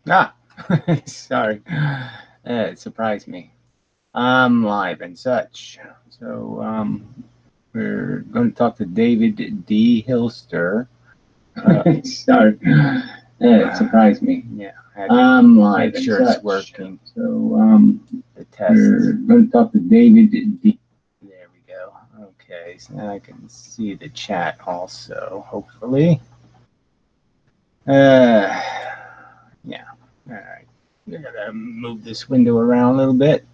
Ah, sorry. It surprised me. I'm live and such. So, we're going to talk to David D. Hilster. Sorry. It surprised me. Yeah, I had to Live make and sure it's such. working. So The test. we're going to talk to David D. There we go. Okay, so now I can see the chat also, hopefully. Uh, yeah. All right. I gotta move this window around a little bit.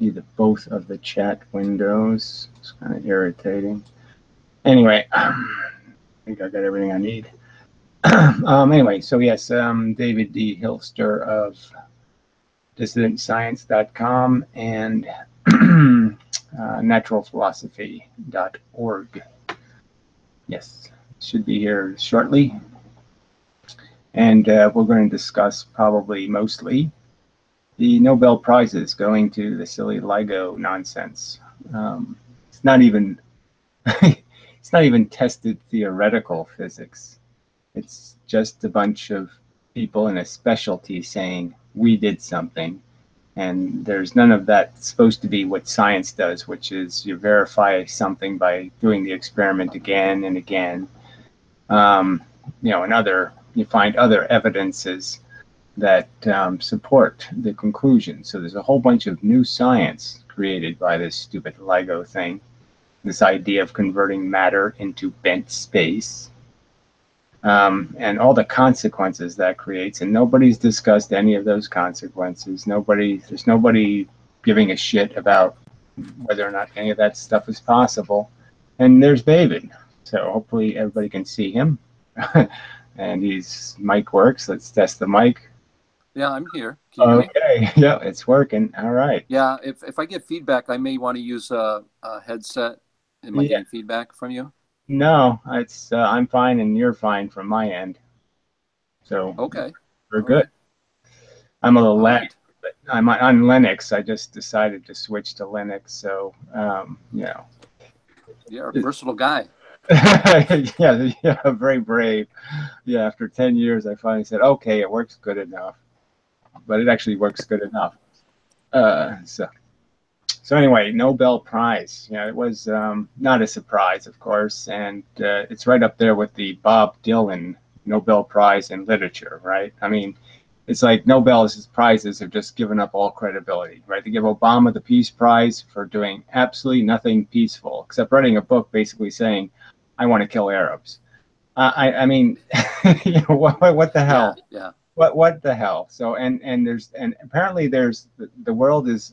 Either both of the chat windows. It's kind of irritating. Anyway, I think I got everything I need. Anyway, so yes, David D. Hilster of DissidentScience.com and naturalphilosophy.org. Yes, should be here shortly. And we're going to discuss probably mostly the Nobel Prizes going to the silly LIGO nonsense. It's not even it's not even tested theoretical physics. It's just a bunch of people in a specialty saying we did something, and there's none of that supposed to be what science does, which is you verify something by doing the experiment again and again. Um, and you find other evidences that support the conclusion. So there's a whole bunch of new science created by this stupid LIGO thing. This idea of converting matter into bent space, and all the consequences that creates. And nobody's discussed any of those consequences. There's nobody giving a shit about whether or not any of that stuff is possible. And there's David. So hopefully everybody can see him. And his mic works. Let's test the mic. Yeah, I'm here. Can you hear me? Okay. Yeah, it's working. All right. Yeah, if I get feedback, I may want to use a headset. Am I Yeah. getting feedback from you? No, it's I'm fine and you're fine from my end. So Okay. we're All good. right. I'm a little All lag, right. but I'm on Linux. I just decided to switch to Linux. So, You're a versatile guy. yeah, very brave. Yeah, after 10 years, I finally said, okay, it works good enough. But it actually works good enough. So anyway, Nobel Prize. Yeah, it was not a surprise, of course, and it's right up there with the Bob Dylan Nobel Prize in Literature, right? I mean, it's like Nobel's prizes have just given up all credibility, right? They give Obama the Peace Prize for doing absolutely nothing peaceful, except writing a book basically saying, "I want to kill Arabs." I mean, what the Yeah, hell? yeah, What the hell? So and apparently there's the world is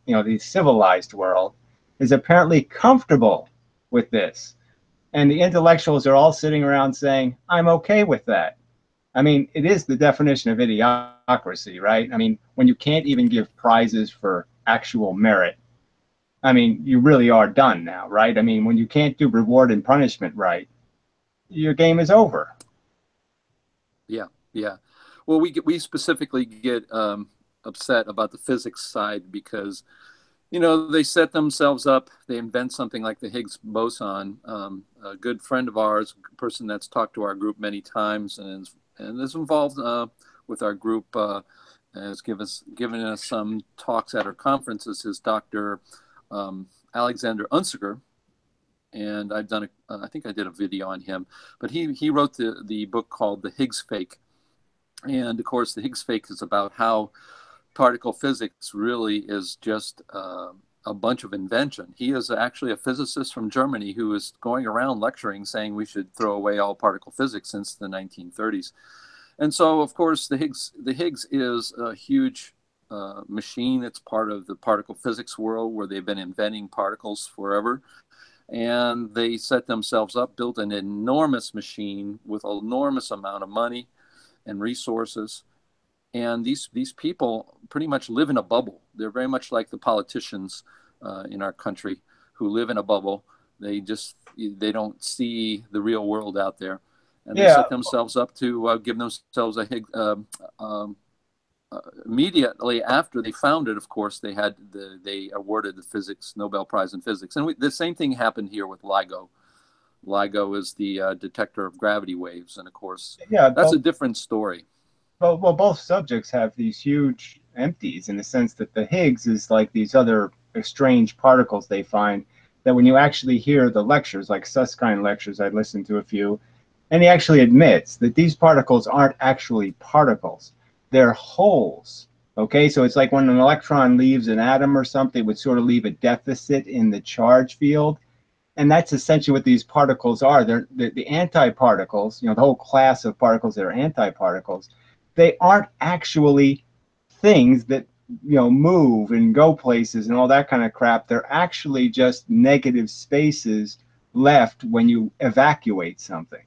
the civilized world is apparently comfortable with this, and the intellectuals are all sitting around saying, "I'm okay with that." I mean, it is the definition of idiocracy, right? I mean, when you can't even give prizes for actual merit, I mean, you really are done now, right? I mean, when you can't do reward and punishment right, your game is over. yeah, yeah. Well, we specifically get upset about the physics side because they set themselves up. They invent something like the Higgs boson. A good friend of ours, a person that's talked to our group many times and is involved with our group, has given us some talks at our conferences, is Dr. Alexander Unziger. And I think I did a video on him, but he wrote the book called The Higgs Fake. And of course, the Higgs Fake is about how particle physics really is just a bunch of invention. He is actually a physicist from Germany who is going around lecturing saying we should throw away all particle physics since the 1930s. And so, of course, the Higgs is a huge machine. It's part of the particle physics world where they've been inventing particles forever. And they set themselves up, built an enormous machine with an enormous amount of money and resources. And these people pretty much live in a bubble. They're very much like the politicians in our country who live in a bubble. They don't see the real world out there, and they Yeah, set themselves up to give themselves a um, immediately after they found it. Of course, they awarded the physics Nobel Prize in physics, and the same thing happened here with LIGO. LIGO is the detector of gravity waves, and of course, yeah. that's a different story. well, both subjects have these huge empties in the sense that the Higgs is like these other strange particles they find that when you actually hear the lectures, like Susskind lectures, I'd listened to a few, and he actually admits that these particles aren't actually particles. They're holes. Okay, so it's like when an electron leaves an atom or something, it would sort of leave a deficit in the charge field. And that's essentially what these particles are. They're the antiparticles, the whole class of particles that are antiparticles. They aren't actually things that move and go places and all that kind of crap. They're actually just negative spaces left when you evacuate something.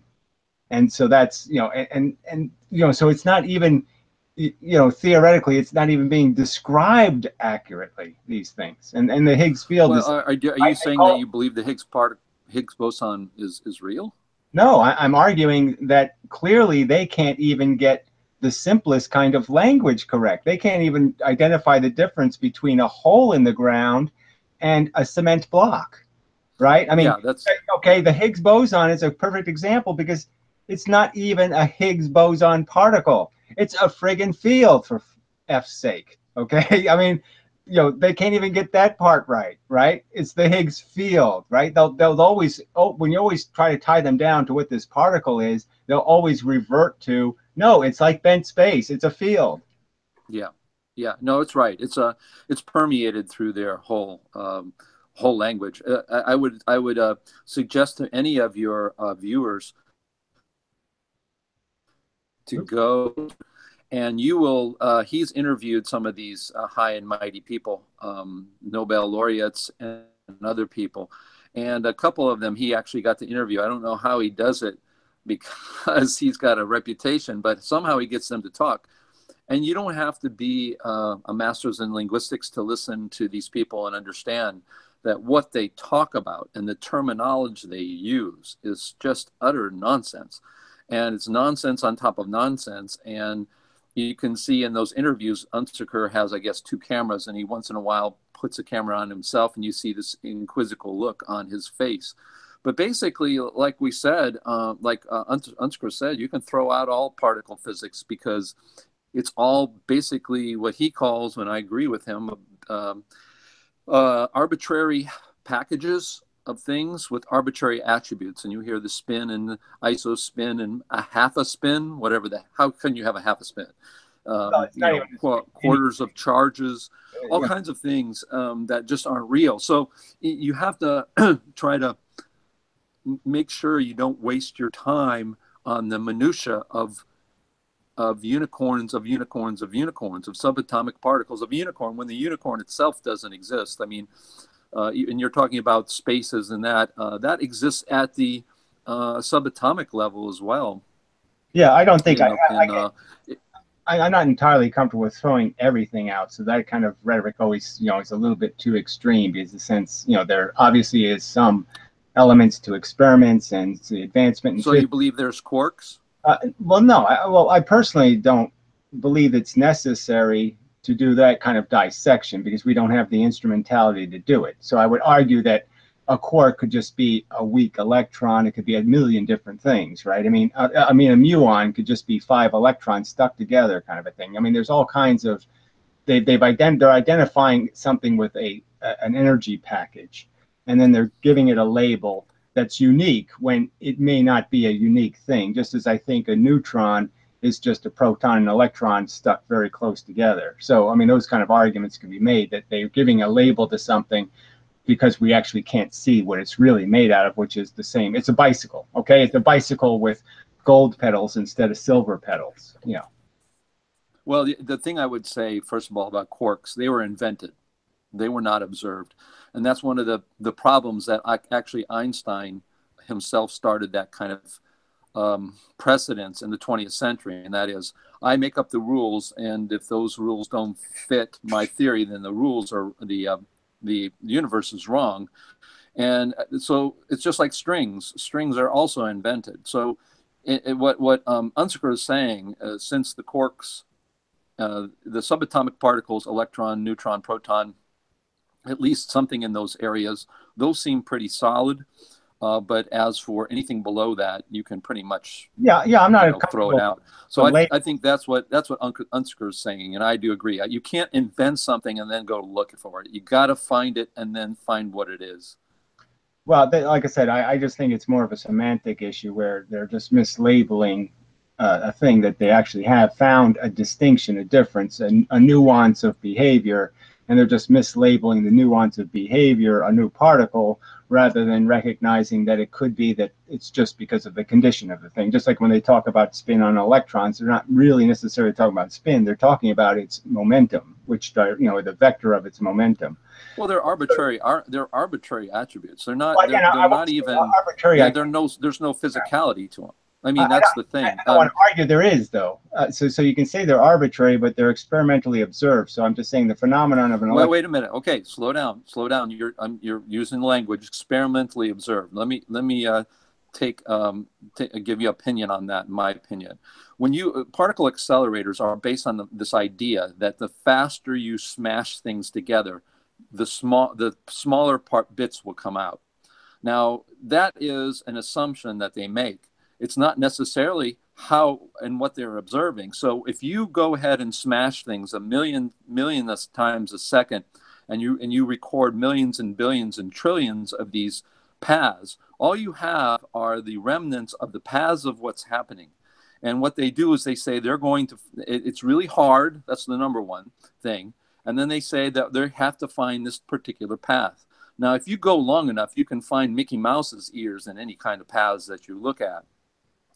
And so that's so it's not even theoretically it's not even being described accurately, these things. And the Higgs field Well, is, are you saying that you believe the Higgs boson is real? no, I'm arguing that clearly they can't even get the simplest kind of language correct. They can't even identify the difference between a hole in the ground and a cement block, right? I mean, Yeah, that's okay, the Higgs boson is a perfect example because it's not even a Higgs boson particle. It's a friggin' field, for F's sake, okay? I mean, they can't even get that part right, right? It's the Higgs field, right? They'll always, when you always try to tie them down to what this particle is, they'll always revert to, no, it's like bent space. It's a field. yeah, yeah. No, it's right. It's permeated through their whole language. I would suggest to any of your viewers to go, and you will. He's interviewed some of these high and mighty people, Nobel laureates and other people, and a couple of them he actually got to interview. I don't know how he does it because he's got a reputation, but somehow he gets them to talk. And you don't have to be a master's in linguistics to listen to these people and understand that what they talk about and the terminology they use is just utter nonsense. And it's nonsense on top of nonsense. And you can see in those interviews, Unziker has, I guess, two cameras, and he once in a while puts a camera on himself, and you see this inquisical look on his face. But basically, like we said, Unziker said, you can throw out all particle physics because it's all basically what he calls, and I agree with him, arbitrary packages of things with arbitrary attributes. And you hear the spin and isospin and a half a spin, whatever that. How can you have a half a spin? Quarters of charges, all kinds of things that just aren't real. So you have to try to make sure you don't waste your time on the minutia of unicorns, of subatomic particles of unicorn, when the unicorn itself doesn't exist. I mean, and you're talking about spaces and that exists at the subatomic level as well. Yeah, I don't think I'm not entirely comfortable with throwing everything out. So that kind of rhetoric always, is a little bit too extreme, because in the sense, there obviously is some elements to experiments and the advancement. So you believe there's quarks? Well, no. I personally don't believe it's necessary to do that kind of dissection because we don't have the instrumentality to do it. So I would argue that a quark could just be a weak electron. It could be a million different things, right? I mean, a muon could just be 5 electrons stuck together, kind of a thing. I mean, there's all kinds of they're identifying something with an energy package, and then they're giving it a label that's unique when it may not be a unique thing. Just as I think a neutron is just a proton and electron stuck very close together. So, I mean, those kind of arguments can be made that they're giving a label to something because we actually can't see what it's really made out of, which is the same. It's a bicycle, okay? It's a bicycle with gold pedals instead of silver pedals, Well, the thing I would say, first of all, about quarks, they were invented. They were not observed. And that's one of the problems that actually Einstein himself started that kind of precedence in the 20th century. And that is, I make up the rules, and if those rules don't fit my theory, then the rules are the universe is wrong. And so it's just like strings. Strings are also invented. So what Unziker is saying, since the quarks, the subatomic particles, electron, neutron, proton, at least something in those areas, those seem pretty solid. But as for anything below that, you can pretty much I'm not throw it out. So I think that's what Unsker is saying, and I do agree. You can't invent something and then go look for it. You got to find it and then find what it is. Well, like I said, I just think it's more of a semantic issue where they're just mislabeling a thing that they actually have found a distinction, a difference, a nuance of behavior, and they're just mislabeling the nuance of behavior, a new particle, rather than recognizing that it could be that it's just because of the condition of the thing. Just like when they talk about spin on electrons, they're not really necessarily talking about spin. They're talking about its momentum, which, the vector of its momentum. Well, they're arbitrary. They're arbitrary attributes. They're not. Well, they're not even arbitrary. There's no physicality to them. I mean, that's the thing. I don't want to argue there is, though. So you can say they're arbitrary, but they're experimentally observed. So I'm just saying the phenomenon of an electron. Wait a minute. Okay, slow down. You're using language experimentally observed. Let me give you opinion on that. In my opinion, when particle accelerators are based on this idea that the faster you smash things together, the smaller bits will come out. Now that is an assumption that they make. It's not necessarily how and what they're observing. So if you go ahead and smash things a millionth times a second, and you record millions and billions and trillions of these paths, all you have are the remnants of the paths of what's happening. And what they do is they say they're going to, it's really hard. That's the number one thing. And then they say that they have to find this particular path. Now, if you go long enough, you can find Mickey Mouse's ears in any kind of paths that you look at.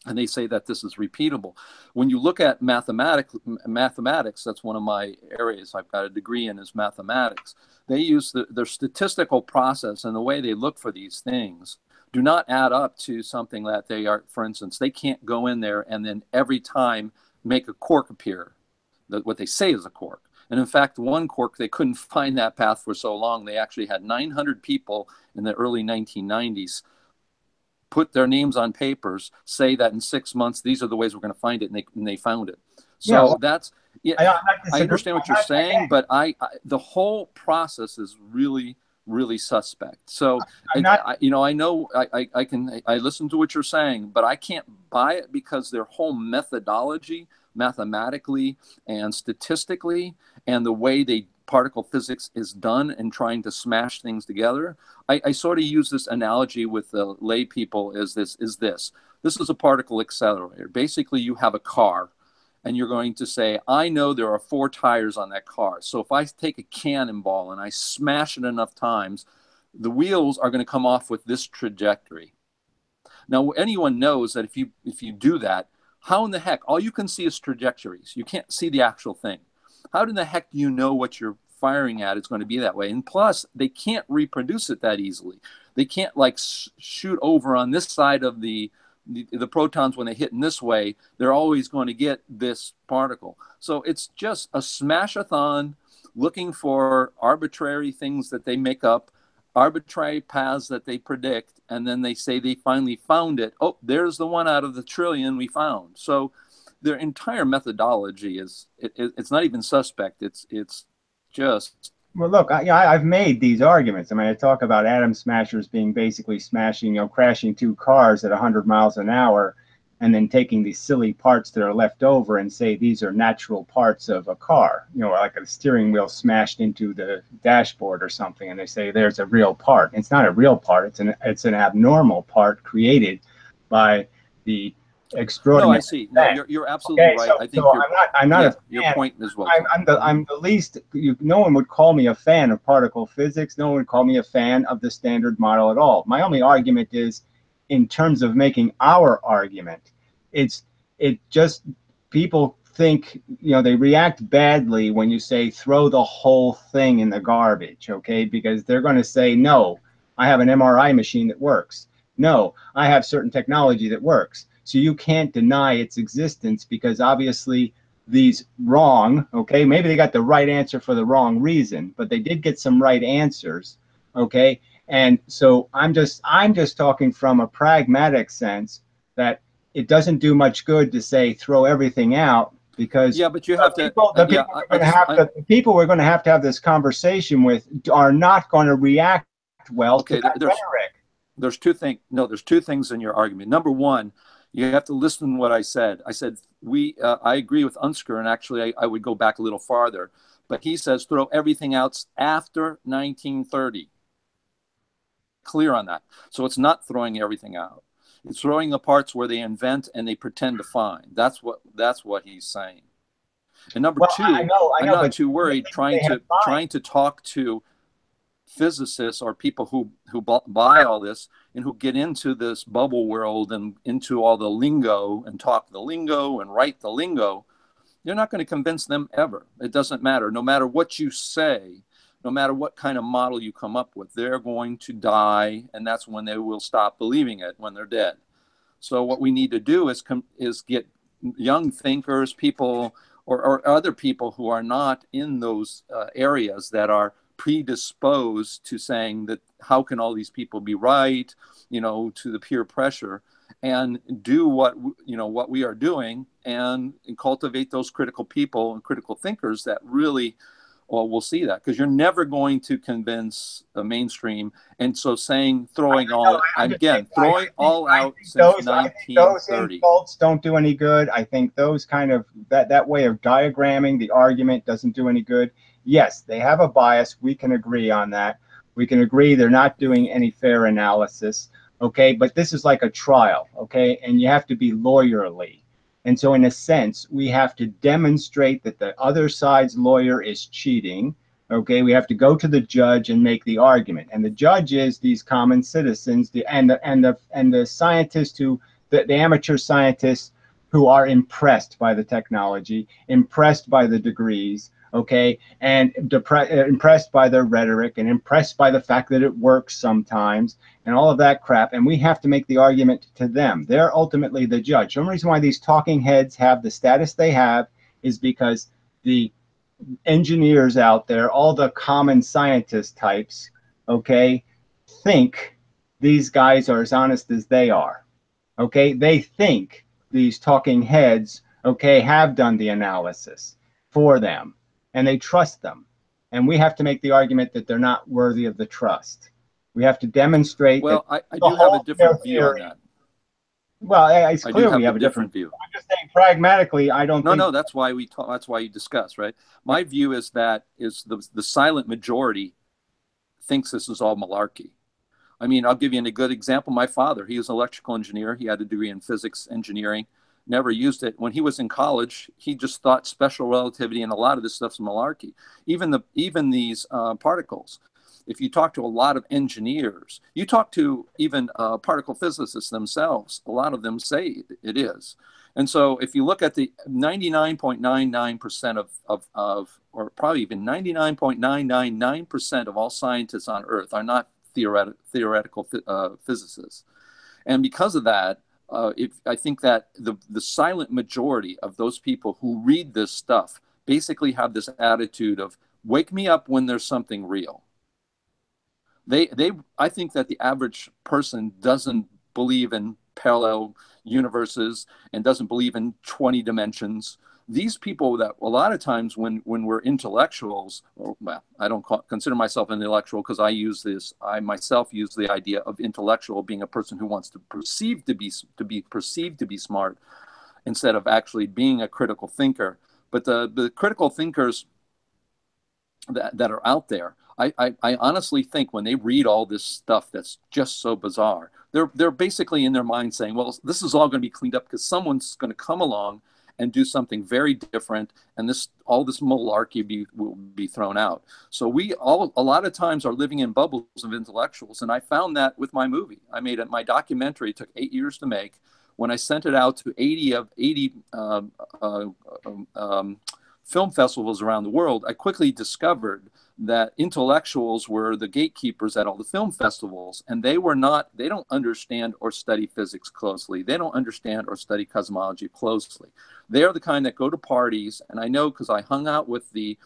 And they say that this is repeatable. When you look at mathematics, that's one of my areas I've got a degree in is mathematics. They use their statistical process, and the way they look for these things do not add up to something that they are, for instance, they can't go in there and then every time make a quark appear, what they say is a quark. And in fact, one quark, they couldn't find that path for so long. They actually had 900 people in the early 1990s put their names on papers, say that in 6 months, these are the ways we're going to find it, and they found it. So I understand what you're saying, but the whole process is really, really suspect. So I listen to what you're saying, but I can't buy it because their whole methodology, mathematically and statistically, and the way particle physics is done and trying to smash things together. I sort of use this analogy with the lay people this is a particle accelerator. Basically, you have a car and you're going to say, I know there are 4 tires on that car. So if I take a cannonball and I smash it enough times, the wheels are going to come off with this trajectory. Now, anyone knows that if you do that, how in the heck, all you can see is trajectories. You can't see the actual thing. How in the heck do you know what you're firing at is going to be that way? And plus, they can't reproduce it that easily. They can't shoot over on this side of the protons when they hit in this way. They're always going to get this particle. So it's just a smash-a-thon looking for arbitrary things that they make up, arbitrary paths that they predict, and then they say they finally found it. Oh, there's the one out of the trillion we found. So their entire methodology it's not even suspect. It's just. Well, look, I've made these arguments. I mean, I talk about atom smashers being basically smashing, crashing 2 cars at 100 miles an hour, and then taking these silly parts that are left over and say these are natural parts of a car, like a steering wheel smashed into the dashboard or something, and they say there's a real part. It's not a real part. It's an abnormal part created by the extraordinary. No, I see. No, you're absolutely right. I think I'm not a fan. Your point is well. I'm the least. No one would call me a fan of particle physics. No one would call me a fan of the Standard Model at all. My only argument is, in terms of making our argument, people think, they react badly when you say throw the whole thing in the garbage, okay? Because they're going to say, no, I have an MRI machine that works. No, I have certain technology that works. So you can't deny its existence because obviously these wrong, okay? Maybe they got the right answer for the wrong reason, but they did get some right answers, okay? And so I'm just talking from a pragmatic sense that it doesn't do much good to say throw everything out, because but you have the people we're going to have this conversation with are not going to react well to that rhetoric. there's two things. No, there's two things in your argument. Number one, you have to listen to what I said. I said I agree with Unsker, and actually I would go back a little farther. But he says throw everything out after 1930. Clear on that. So it's not throwing everything out. It's throwing the parts where they invent and they pretend to find. That's what he's saying. And number two, I'm not too worried trying to talk to physicists or people who buy all this and who get into this bubble world and into all the lingo and talk the lingo and write the lingo. You're not going to convince them ever. It doesn't matter. No matter what you say, no matter what kind of model you come up with, they're going to die, and that's when they will stop believing it, when they're dead. So what we need to do is get young thinkers, people, or other people who are not in those areas that are predisposed to saying that how can all these people be right, to the peer pressure, and do what we are doing and cultivate those critical people and critical thinkers that really will see that, because you're never going to convince the mainstream. And so throwing all out since 1930. Those insults don't do any good. I think those kind of that way of diagramming the argument doesn't do any good. Yes, they have a bias. We can agree on that. We can agree they're not doing any fair analysis. Okay, but this is like a trial. Okay, and you have to be lawyerly. And so in a sense, we have to demonstrate that the other side's lawyer is cheating. Okay, we have to go to the judge and make the argument. And the judge is these common citizens, the scientists the amateur scientists who are impressed by the technology, impressed by the degrees, okay, and impressed by their rhetoric and impressed by the fact that it works sometimes and all of that crap. And we have to make the argument to them. They're ultimately the judge. The only reason why these talking heads have the status they have is because the engineers out there, all the common scientist types, okay, think these guys are as honest as they are. Okay, they think these talking heads, okay, have done the analysis for them, and they trust them. And we have to make the argument that they're not worthy of the trust. We have to demonstrate. Well, I do have a different view on that. Well, it's clear we have a different view. I'm just saying pragmatically, I don't think. No, that's why we talk. That's why you discuss, right? My view is that the silent majority thinks this is all malarkey. I mean, I'll give you a good example. My father, he was an electrical engineer. He had a degree in physics engineering, never used it. When he was in college, he just thought special relativity and a lot of this stuff's malarkey. Even these particles. If you talk to a lot of engineers, you talk to even particle physicists themselves, a lot of them say it is. And so if you look at the 99.99% or probably even 99.999% of all scientists on Earth are not theoretical physicists. And because of that, I think that the silent majority of those people who read this stuff basically have this attitude of, wake me up when there's something real. I think that the average person doesn't believe in parallel universes and doesn't believe in 20 dimensions. These people that a lot of times when we're intellectuals, I don't consider myself an intellectual because I myself use the idea of intellectual being a person who wants to be perceived to be smart instead of actually being a critical thinker. But the critical thinkers that are out there, I honestly think when they read all this stuff that's just so bizarre, they're basically in their mind saying, well, this is all going to be cleaned up because someone's going to come along and do something very different, and all this malarkey will be thrown out. So a lot of times are living in bubbles of intellectuals, and I found that with my movie. My documentary took 8 years to make. When I sent it out to 80 film festivals around the world, I quickly discovered that intellectuals were the gatekeepers at all the film festivals, and they don't understand or study physics closely. They don't understand or study cosmology closely. They are the kind that go to parties, and I know because I hung out with the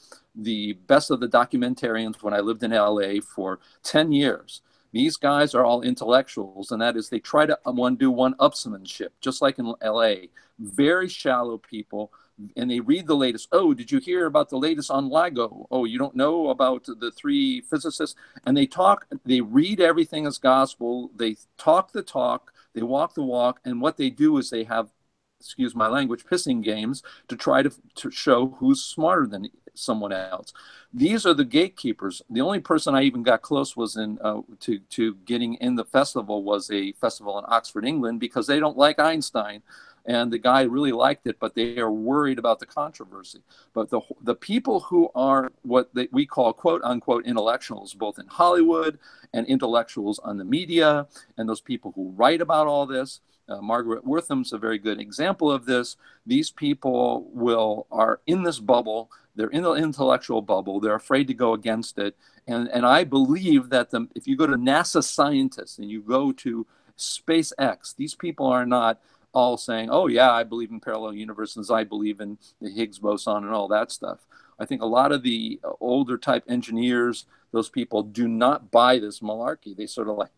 best of the documentarians when I lived in LA for 10 years. These guys are all intellectuals, and that is they try to do one-upsmanship, just like in LA. Very shallow people, and they read the latest. Oh, did you hear about the latest on LIGO? Oh, you don't know about the three physicists? And they read everything as gospel. They talk the talk, they walk the walk. And what they do is they have, excuse my language, pissing games to try to show who's smarter than someone else. These are the gatekeepers. The only person I even got close was to getting in the festival was a festival in Oxford, England, because they don't like Einstein. And the guy really liked it, but they are worried about the controversy. But the people who are what we call quote unquote intellectuals, both in Hollywood and intellectuals on the media, and those people who write about all this, Margaret Wortham's a very good example of this. These people are in this bubble. They're in the intellectual bubble. They're afraid to go against it. And I believe that if you go to NASA scientists and you go to SpaceX, these people are not all saying, oh, yeah, I believe in parallel universes. I believe in the Higgs boson and all that stuff. I think a lot of the older type engineers, those people do not buy this malarkey. They sort of like,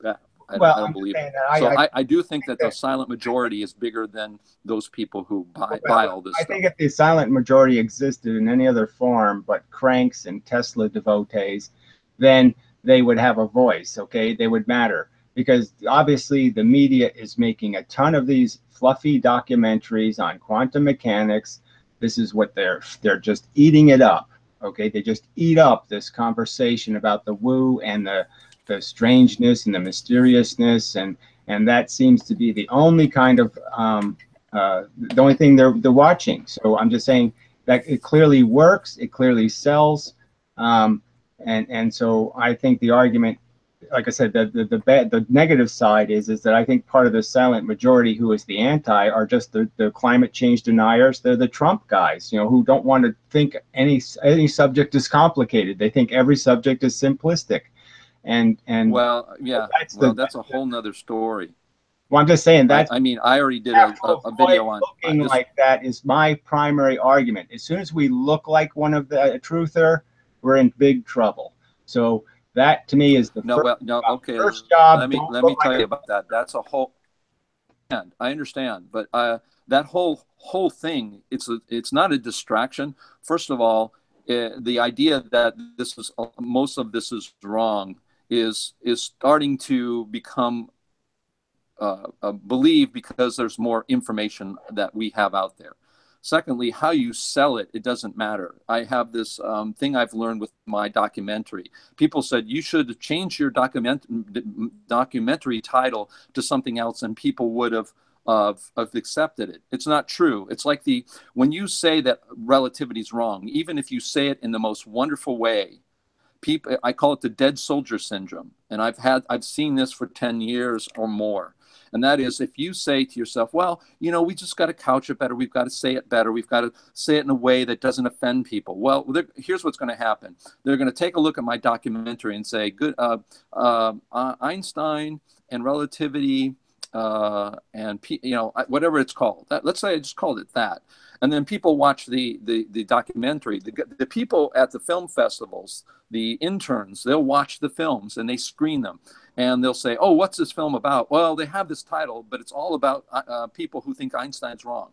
yeah, I don't believe it. So I do think that the silent majority is bigger than those people who buy all this stuff. I think if the silent majority existed in any other form but cranks and Tesla devotees, then they would have a voice, okay? They would matter. Because obviously the media is making a ton of these fluffy documentaries on quantum mechanics. This is what they're just eating it up, okay? They just eat up this conversation about the woo and the strangeness and the mysteriousness, and that seems to be the only kind of the only thing they're watching. So I'm just saying that it clearly works, it clearly sells, and so I think the argument, like I said, the negative side is that I think part of the silent majority who is the anti are just the climate change deniers. They're the Trump guys, you know, who don't want to think any subject is complicated. They think every subject is simplistic, and well, yeah, that's a whole nother story. Well, I'm just saying that. I mean, I already did a video on looking like that is my primary argument. As soon as we look like one of the truther, we're in big trouble. So that to me is the first job. Let me tell you about that. That's a whole. I understand, but that whole thing, it's not a distraction. First of all, the idea that most of this is wrong is starting to become believed because there's more information that we have out there. Secondly, how you sell it, it doesn't matter. I have this thing I've learned with my documentary. People said, you should change your documentary title to something else, and people would have accepted it. It's not true. It's like when you say that relativity is wrong, even if you say it in the most wonderful way, I call it the dead soldier syndrome. And I've seen this for 10 years or more. And that is, if you say to yourself, well, you know, we just got to couch it better. We've got to say it better. We've got to say it in a way that doesn't offend people. Well, here's what's going to happen. They're going to take a look at my documentary and say, good, Einstein and relativity and, you know, whatever it's called. Let's say I just called it that. And then people watch the documentary. The people at the film festivals, the interns, they'll watch the films and they screen them. And they'll say, oh, what's this film about? Well, they have this title, but it's all about people who think Einstein's wrong.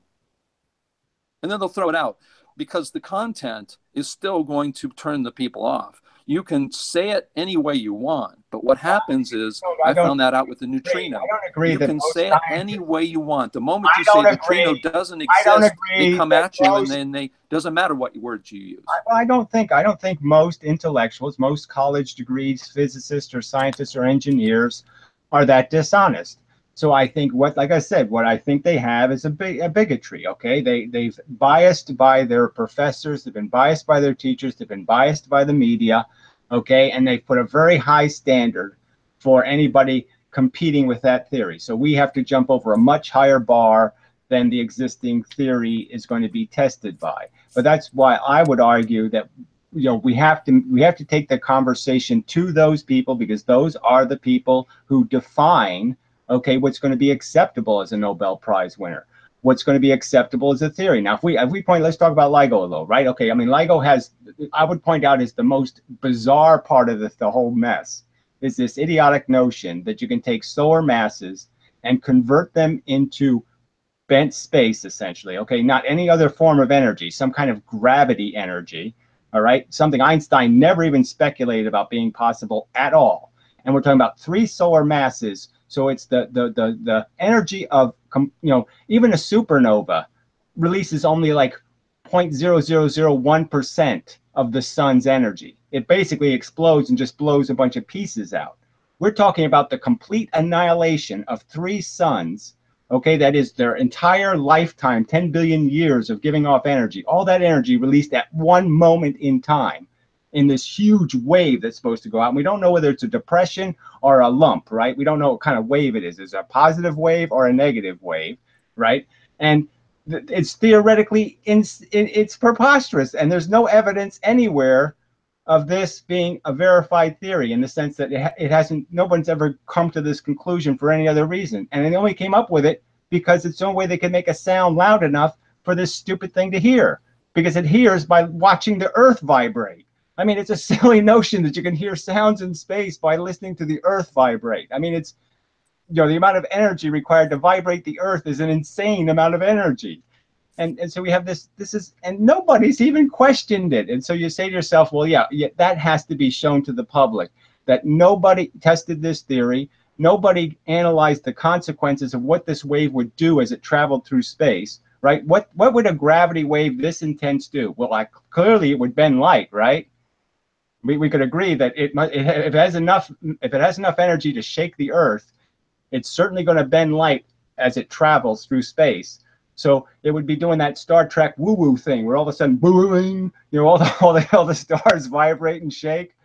And then they'll throw it out because the content is still going to turn the people off. You can say it any way you want, but what happens is, I found that out with the neutrino. I don't agree. You can say it any way you want. The moment you say the neutrino doesn't exist, they come at you, and then they doesn't matter what words you use. I don't think most intellectuals, most college degrees, physicists or scientists or engineers are that dishonest. So I think like I said, what I think they have is a bigotry. Okay, they've biased by their professors, they've been biased by their teachers, they've been biased by the media. Okay, and they've put a very high standard for anybody competing with that theory. So we have to jump over a much higher bar than the existing theory is going to be tested by. But that's why I would argue that, you know, we have to take the conversation to those people, because those are the people who define, okay, what's going to be acceptable as a Nobel Prize winner, what's going to be acceptable as a theory. Now, if we point, let's talk about LIGO though, right? Okay, I mean, LIGO has, I would point out, is the most bizarre part of the whole mess, is this idiotic notion that you can take solar masses and convert them into bent space, essentially, okay, not any other form of energy, some kind of gravity energy, all right, something Einstein never even speculated about being possible at all. And we're talking about 3 solar masses. So it's the energy of, even a supernova releases only like 0.0001% of the sun's energy. It basically explodes and just blows a bunch of pieces out. We're talking about the complete annihilation of 3 suns, okay, that is their entire lifetime, 10 billion years of giving off energy, all that energy released at one moment in time in this huge wave that's supposed to go out. And we don't know whether it's a depression or a lump, right? We don't know what kind of wave it is. Is it a positive wave or a negative wave, right? And it's theoretically, it's preposterous. And there's no evidence anywhere of this being a verified theory, in the sense that it hasn't, no one's ever come to this conclusion for any other reason. And they only came up with it because it's the only way they can make a sound loud enough for this stupid thing to hear, because it hears by watching the earth vibrate. I mean, it's a silly notion that you can hear sounds in space by listening to the earth vibrate. I mean, it's, the amount of energy required to vibrate the earth is an insane amount of energy. And so we have this is, and nobody's even questioned it. And so you say to yourself, well, yeah, that has to be shown to the public, that nobody tested this theory. Nobody analyzed the consequences of what this wave would do as it traveled through space, right? What would a gravity wave this intense do? Well, clearly it would bend light, right? We could agree that if it has enough energy to shake the earth, it's certainly going to bend light as it travels through space. So it would be doing that Star Trek woo-woo thing where all of a sudden, boing, all the stars vibrate and shake.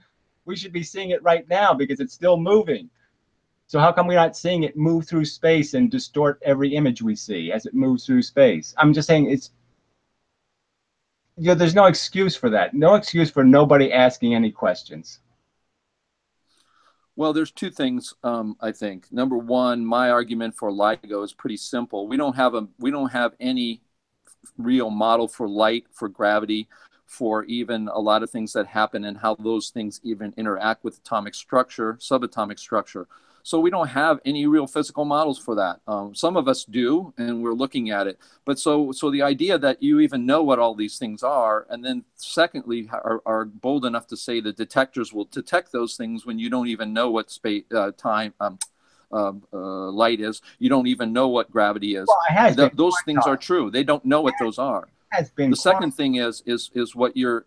We should be seeing it right now because it's still moving. So how come we're not seeing it move through space and distort every image we see as it moves through space? I'm just saying it's, there's no excuse for that. No excuse for nobody asking any questions. Well, there's 2 things, I think. Number one, my argument for LIGO is pretty simple. We don't have any real model for light, for gravity, for even a lot of things that happen and how those things even interact with atomic structure, subatomic structure. So we don't have any real physical models for that. Some of us do, and we're looking at it. But so the idea that you even know what all these things are, and then secondly, are bold enough to say that detectors will detect those things when you don't even know what space, time, light is. You don't even know what gravity is. Well, those things are true. They don't know what those are. The second thing is what you're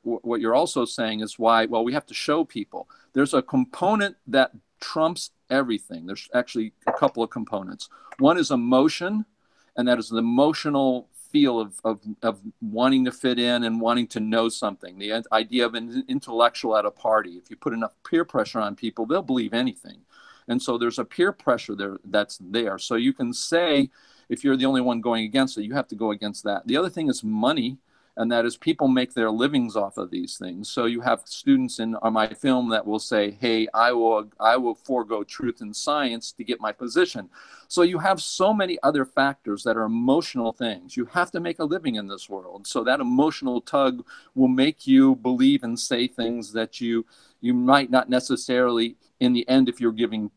also saying is why, well, we have to show people. There's a component that trumps everything. There's actually a couple of components. One is emotion, and that is the emotional feel of wanting to fit in and wanting to know something. The idea of an intellectual at a party. If you put enough peer pressure on people, they'll believe anything. And so there's a peer pressure that's there. So you can say, if you're the only one going against it, you have to go against that. The other thing is money. And that is, people make their livings off of these things. So you have students in my film that will say, hey, I will forego truth in science to get my position. So you have so many other factors that are emotional things. You have to make a living in this world. So that emotional tug will make you believe and say things that you might not necessarily, in the end, if you're giving,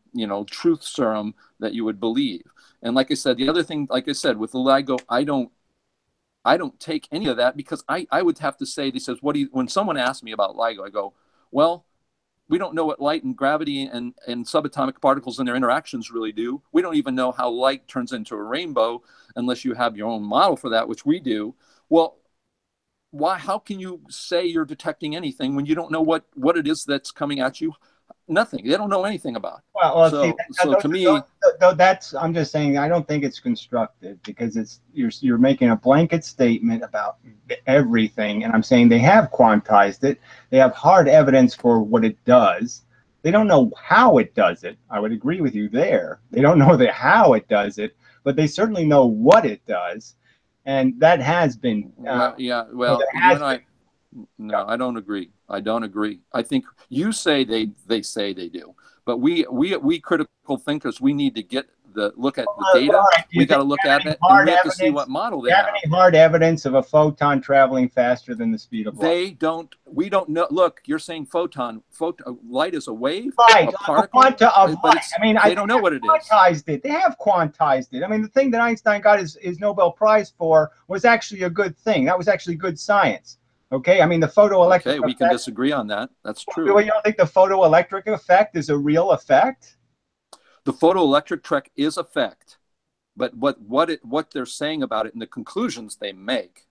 truth serum, that you would believe. And like I said, the other thing, like I said, with the LIGO, I don't take any of that, because I would have to say, when someone asks me about LIGO, I go, well, we don't know what light and gravity and subatomic particles and their interactions really do. We don't even know how light turns into a rainbow unless you have your own model for that, which we do. Well, how can you say you're detecting anything when you don't know what it is that's coming at you? Nothing. They don't know anything about. Well, to me, that's, I'm just saying, I don't think it's constructive, because you're making a blanket statement about everything, and I'm saying they have quantized it. They have hard evidence for what it does. They don't know how it does it. I would agree with you there. They don't know how it does it, but they certainly know what it does, and that has been. Well, you and I. No, I don't agree. I think you say they say they do, but we critical thinkers, we need to get look at the data. We got to look at it, and we have to see what model they have. Any hard evidence of a photon traveling faster than the speed of light? They don't. We don't know. Look, you're saying light is a wave, right? A particle, but I mean, they don't know what it is. Quantized it. They have quantized it. I mean, the thing that Einstein got his Nobel Prize for was actually a good thing. That was actually good science. Okay, I mean the photoelectric. Okay, we can disagree on that. That's true. Well, you don't think the photoelectric effect is a real effect? The photoelectric trek is a fact, but what they're saying about it and the conclusions they make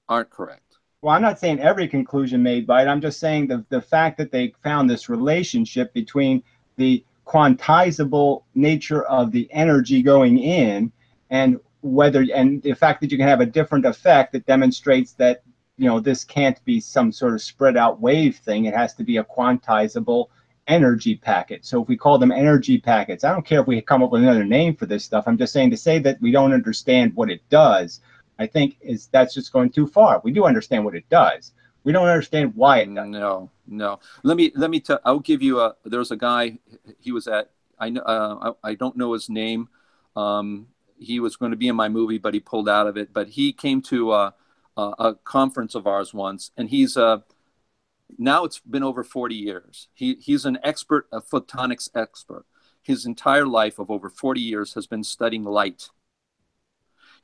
aren't correct. Well, I'm not saying every conclusion made by it. I'm just saying the fact that they found this relationship between the quantizable nature of the energy going in and the fact that you can have a different effect that demonstrates that, you know, this can't be some sort of spread out wave thing. It has to be a quantizable energy packet. So if we call them energy packets, I don't care if we come up with another name for this stuff. I'm just saying, to say that we don't understand what it does, I think that's just going too far. We do understand what it does. We don't understand why it does. No. Let me tell. I'll give you there's a guy. He was at. I don't know his name. He was going to be in my movie, but he pulled out of it. But he came to a conference of ours once, and he's now it's been over 40 years. He's an expert, a photonics expert. His entire life of over 40 years has been studying light.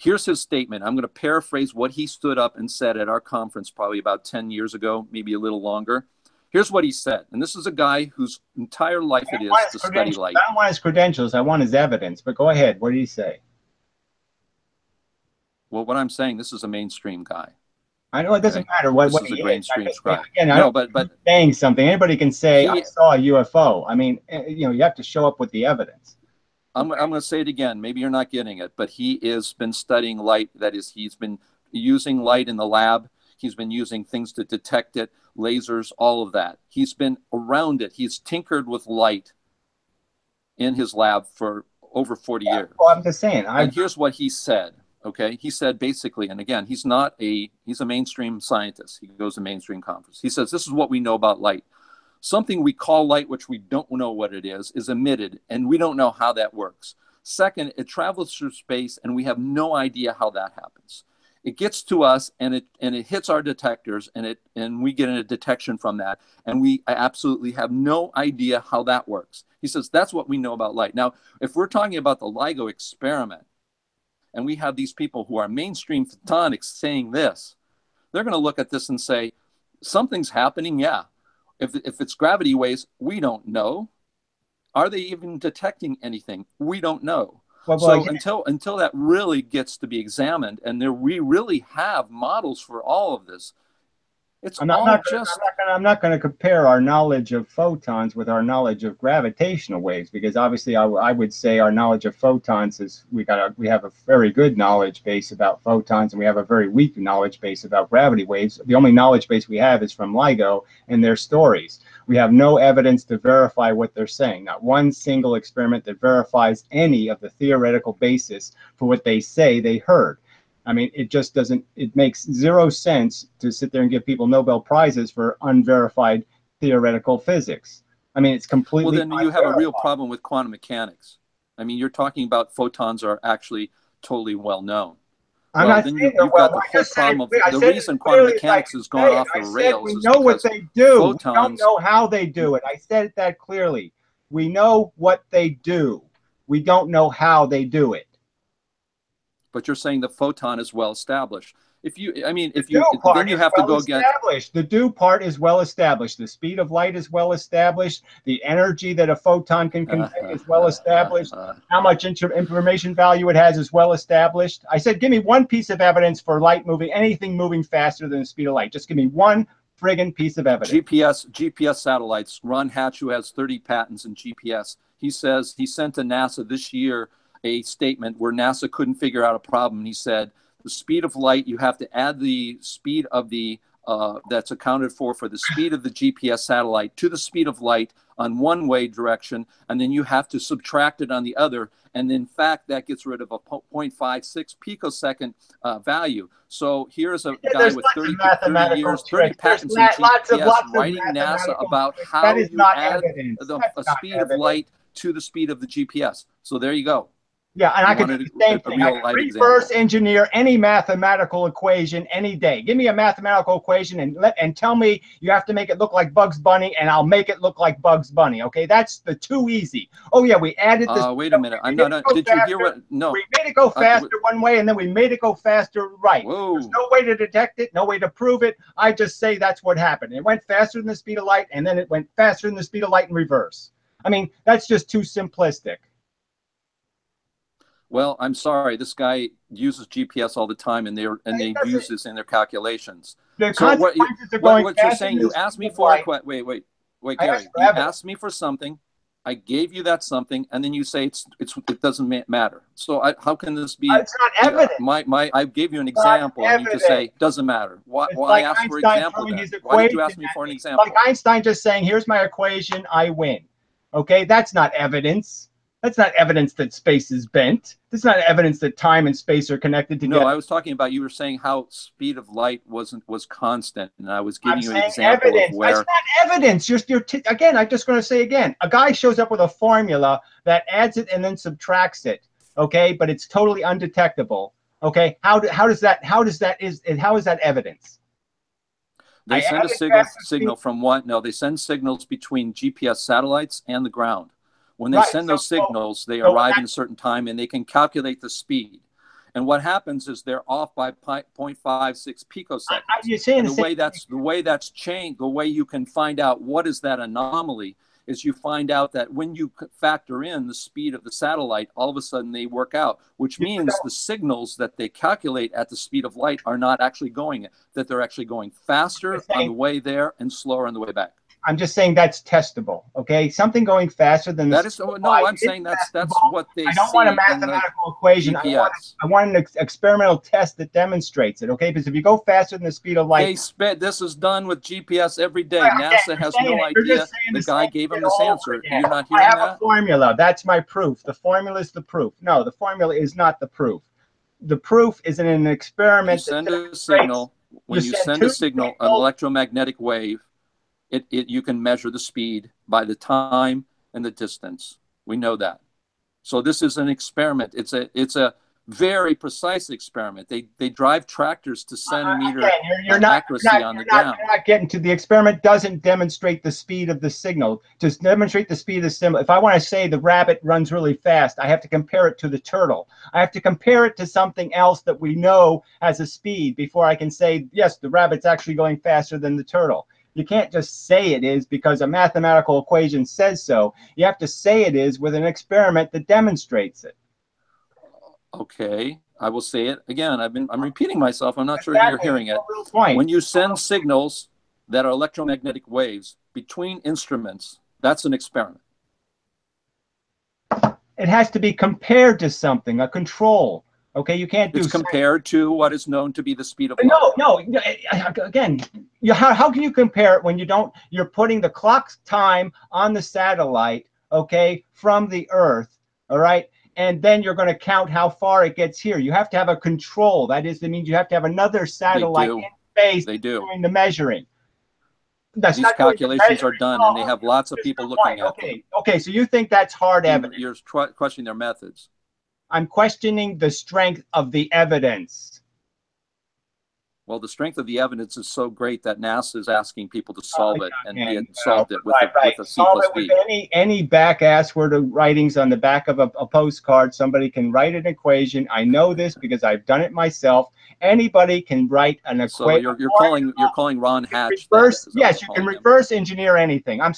Here's his statement. I'm going to paraphrase what he stood up and said at our conference probably about 10 years ago, maybe a little longer. Here's what he said. And this is a guy whose entire life it is to study light. I don't want his credentials. I want his evidence. But go ahead. What did he say? Well, what I'm saying, this is a mainstream guy. I know it doesn't matter what this is a mainstream guy. Again, no, but saying something. Anybody can say, I saw a UFO. I mean, you know, you have to show up with the evidence. I'm going to say it again. Maybe you're not getting it, but he has been studying light. That is, he's been using light in the lab. He's been using things to detect it, lasers, all of that. He's been around it. He's tinkered with light in his lab for over 40 years. Well, I'm just saying. And here's what he said. Okay, he said basically, and again, he's a mainstream scientist. He goes to mainstream conference. He says, this is what we know about light. Something we call light, which we don't know what it is emitted, and we don't know how that works. Second, it travels through space, and we have no idea how that happens. It gets to us, and it hits our detectors, and we get a detection from that, and we absolutely have no idea how that works. He says, that's what we know about light. Now, if we're talking about the LIGO experiment, and we have these people who are mainstream photonics saying this, they're going to look at this and say, something's happening, yeah. If it's gravity waves, we don't know. Are they even detecting anything? We don't know. Well, so until that really gets to be examined, and we really have models for all of this, I'm not going to compare our knowledge of photons with our knowledge of gravitational waves, because obviously I would say our knowledge of photons is we have a very good knowledge base about photons, and we have a very weak knowledge base about gravity waves. The only knowledge base we have is from LIGO and their stories. We have no evidence to verify what they're saying. Not one single experiment that verifies any of the theoretical basis for what they say they heard. I mean, it just doesn't, it makes zero sense to sit there and give people Nobel Prizes for unverified theoretical physics. I mean, it's completely. Well, then you have a real problem with quantum mechanics. I mean, you're talking about photons are actually totally well known. I'm not saying you've got the whole problem of the reason quantum mechanics has gone off the rails. We know what they do. We don't know how they do it. I said that clearly. We know what they do. We don't know how they do it. But you're saying the photon is well established. Then you have to go against. The do part is well established. The speed of light is well established. The energy that a photon can convey is well established. How much information value it has is well established. I said, give me one piece of evidence for light moving, anything moving faster than the speed of light. Just give me one friggin' piece of evidence. GPS satellites. Ron Hatch, who has 30 patents in GPS, he says he sent to NASA this year a statement where NASA couldn't figure out a problem. He said, the speed of light, you have to add the speed of the, that's accounted for the speed of the GPS satellite to the speed of light on one-way direction, and then you have to subtract it on the other. And in fact, that gets rid of a 0.56 picosecond value. So here's a guy with 30 years, 30 patents in GPS writing NASA about how you add a speed of light to the speed of the GPS. So there you go. Yeah, and I could do the same thing. I could reverse engineer any mathematical equation any day. Give me a mathematical equation and tell me you have to make it look like Bugs Bunny, and I'll make it look like Bugs Bunny. Okay, that's the too easy. Oh yeah, we added this. Wait a minute. I'm not. Did you hear what? No. We made it go faster one way, and then we made it go faster right. Whoa. There's no way to detect it, no way to prove it. I just say that's what happened. It went faster than the speed of light, and then it went faster than the speed of light in reverse. I mean, that's just too simplistic. Well, I'm sorry. This guy uses GPS all the time, and they use this in their calculations. So what you're saying? You asked me for wait, Gary. You asked me for something. I gave you that something, and then you say it doesn't matter. So how can this be? It's not evidence. I gave you an example, and you just say doesn't matter. Why ask for an example? Why did you ask me for an example? Like Einstein just saying, "Here's my equation. I win." Okay, that's not evidence. That's not evidence that space is bent. That's not evidence that time and space are connected together. No, I was talking about, you were saying how speed of light was constant, and I was giving you an example of where. That's not evidence. Again, I'm just going to say again. A guy shows up with a formula that adds it and then subtracts it. Okay, but it's totally undetectable. Okay, how is that evidence? They send a signal from what? No, they send signals between GPS satellites and the ground. When they send those signals, they arrive in a certain time, and they can calculate the speed. And what happens is they're off by 0.56 picoseconds. You're saying the way that's changed, the way you can find out what is that anomaly is you find out that when you factor in the speed of the satellite, all of a sudden they work out, which means the signals that they calculate at the speed of light are not actually going, that they're actually going faster on the way there and slower on the way back. I'm just saying that's testable, okay? Something going faster than that is no. I'm saying that's what they. I don't want a mathematical equation. I want an experimental test that demonstrates it, okay? Because if you go faster than the speed of light, this is done with GPS every day. NASA has no idea. The guy gave him this answer. You're not hearing that? I have a formula. That's my proof. The formula is the proof. No, the formula is not the proof. The proof is in an experiment. You send a signal. When you send a signal, an electromagnetic wave. You can measure the speed by the time and the distance. We know that. So this is an experiment. It's a very precise experiment. They drive tractors to centimeter accuracy on the ground. You're not getting to the experiment. Doesn't demonstrate the speed of the signal. To demonstrate the speed of the signal, if I want to say the rabbit runs really fast, I have to compare it to the turtle. I have to compare it to something else that we know has a speed before I can say, yes, the rabbit's actually going faster than the turtle. You can't just say it is because a mathematical equation says so. You have to say it is with an experiment that demonstrates it. Okay, I will say it again. I'm repeating myself. I'm not sure you're hearing it. When you send signals that are electromagnetic waves between instruments, that's an experiment. It has to be compared to something, a control. Okay, you can't do. It's compared to what is known to be the speed of light. No. Again, how can you compare it when you don't? You're putting the clock's time on the satellite, okay, from the Earth, all right, and then you're going to count how far it gets here. You have to have a control. That means you have to have another satellite in space doing the measuring. These calculations are done, and they have lots of people looking at them. Okay, so you think that's hard evidence? You're questioning their methods. I'm questioning the strength of the evidence. Well, the strength of the evidence is so great that NASA is asking people to solve it, and we had solved it with a C plus B. Any back-ass word of writings on the back of a postcard. Somebody can write an equation. I know this because I've done it myself. Anybody can write an equation. So you're calling Ron Hatch. Yes, you can reverse engineer anything. I'm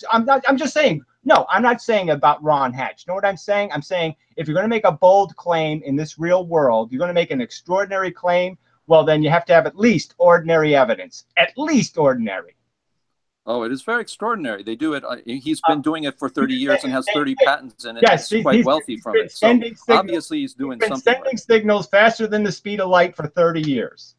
just saying. No, I'm not saying about Ron Hatch. You know what I'm saying? I'm saying if you're going to make a bold claim in this real world, you're going to make an extraordinary claim, well, then you have to have at least ordinary evidence. At least ordinary. Oh, it is very extraordinary. They do it. He's been doing it for 30 years and has 30 patents in it. Yes, he's quite wealthy from it. So obviously he's doing something. Sending signals faster than the speed of light for 30 years.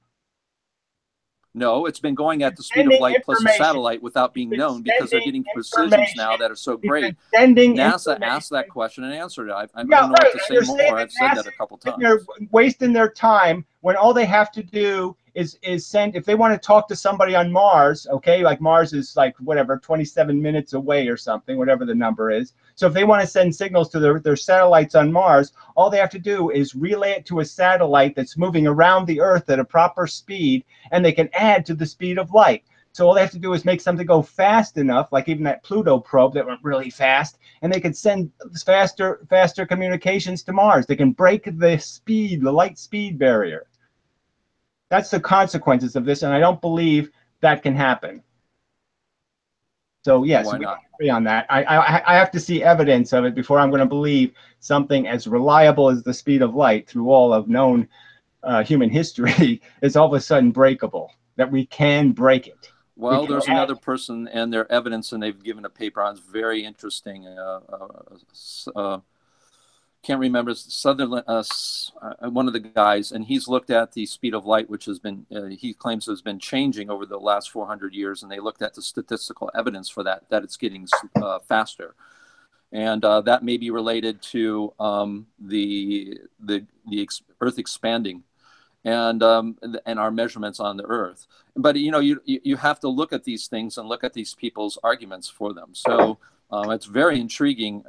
No, it's been going at the speed of light plus a satellite without being known because they're getting precisions now that are so great. NASA asked that question and answered it. I don't know what to say more. I've said that a couple times. They're wasting their time when all they have to do is send, if they want to talk to somebody on Mars, okay, like Mars is like whatever 27 minutes away or something, whatever the number is. So if they want to send signals to their satellites on Mars, all they have to do is relay it to a satellite that's moving around the Earth at a proper speed, and they can add to the speed of light. So all they have to do is make something go fast enough, like even that Pluto probe that went really fast, and they can send faster communications to Mars. They can break the light speed barrier. That's the consequences of this, and I don't believe that can happen. So yes, Why we not? agree on that. I have to see evidence of it before I'm going to believe something as reliable as the speed of light through all of known human history is all of a sudden breakable, that we can break it. Well, there's another person and their evidence, and they've given a paper on. It's very interesting. Can't remember Sutherland, one of the guys, and he's looked at the speed of light, which has been he claims has been changing over the last 400 years, and they looked at the statistical evidence for that it's getting faster, and that may be related to the Earth expanding, and our measurements on the Earth. But you have to look at these things and look at these people's arguments for them. So it's very intriguing.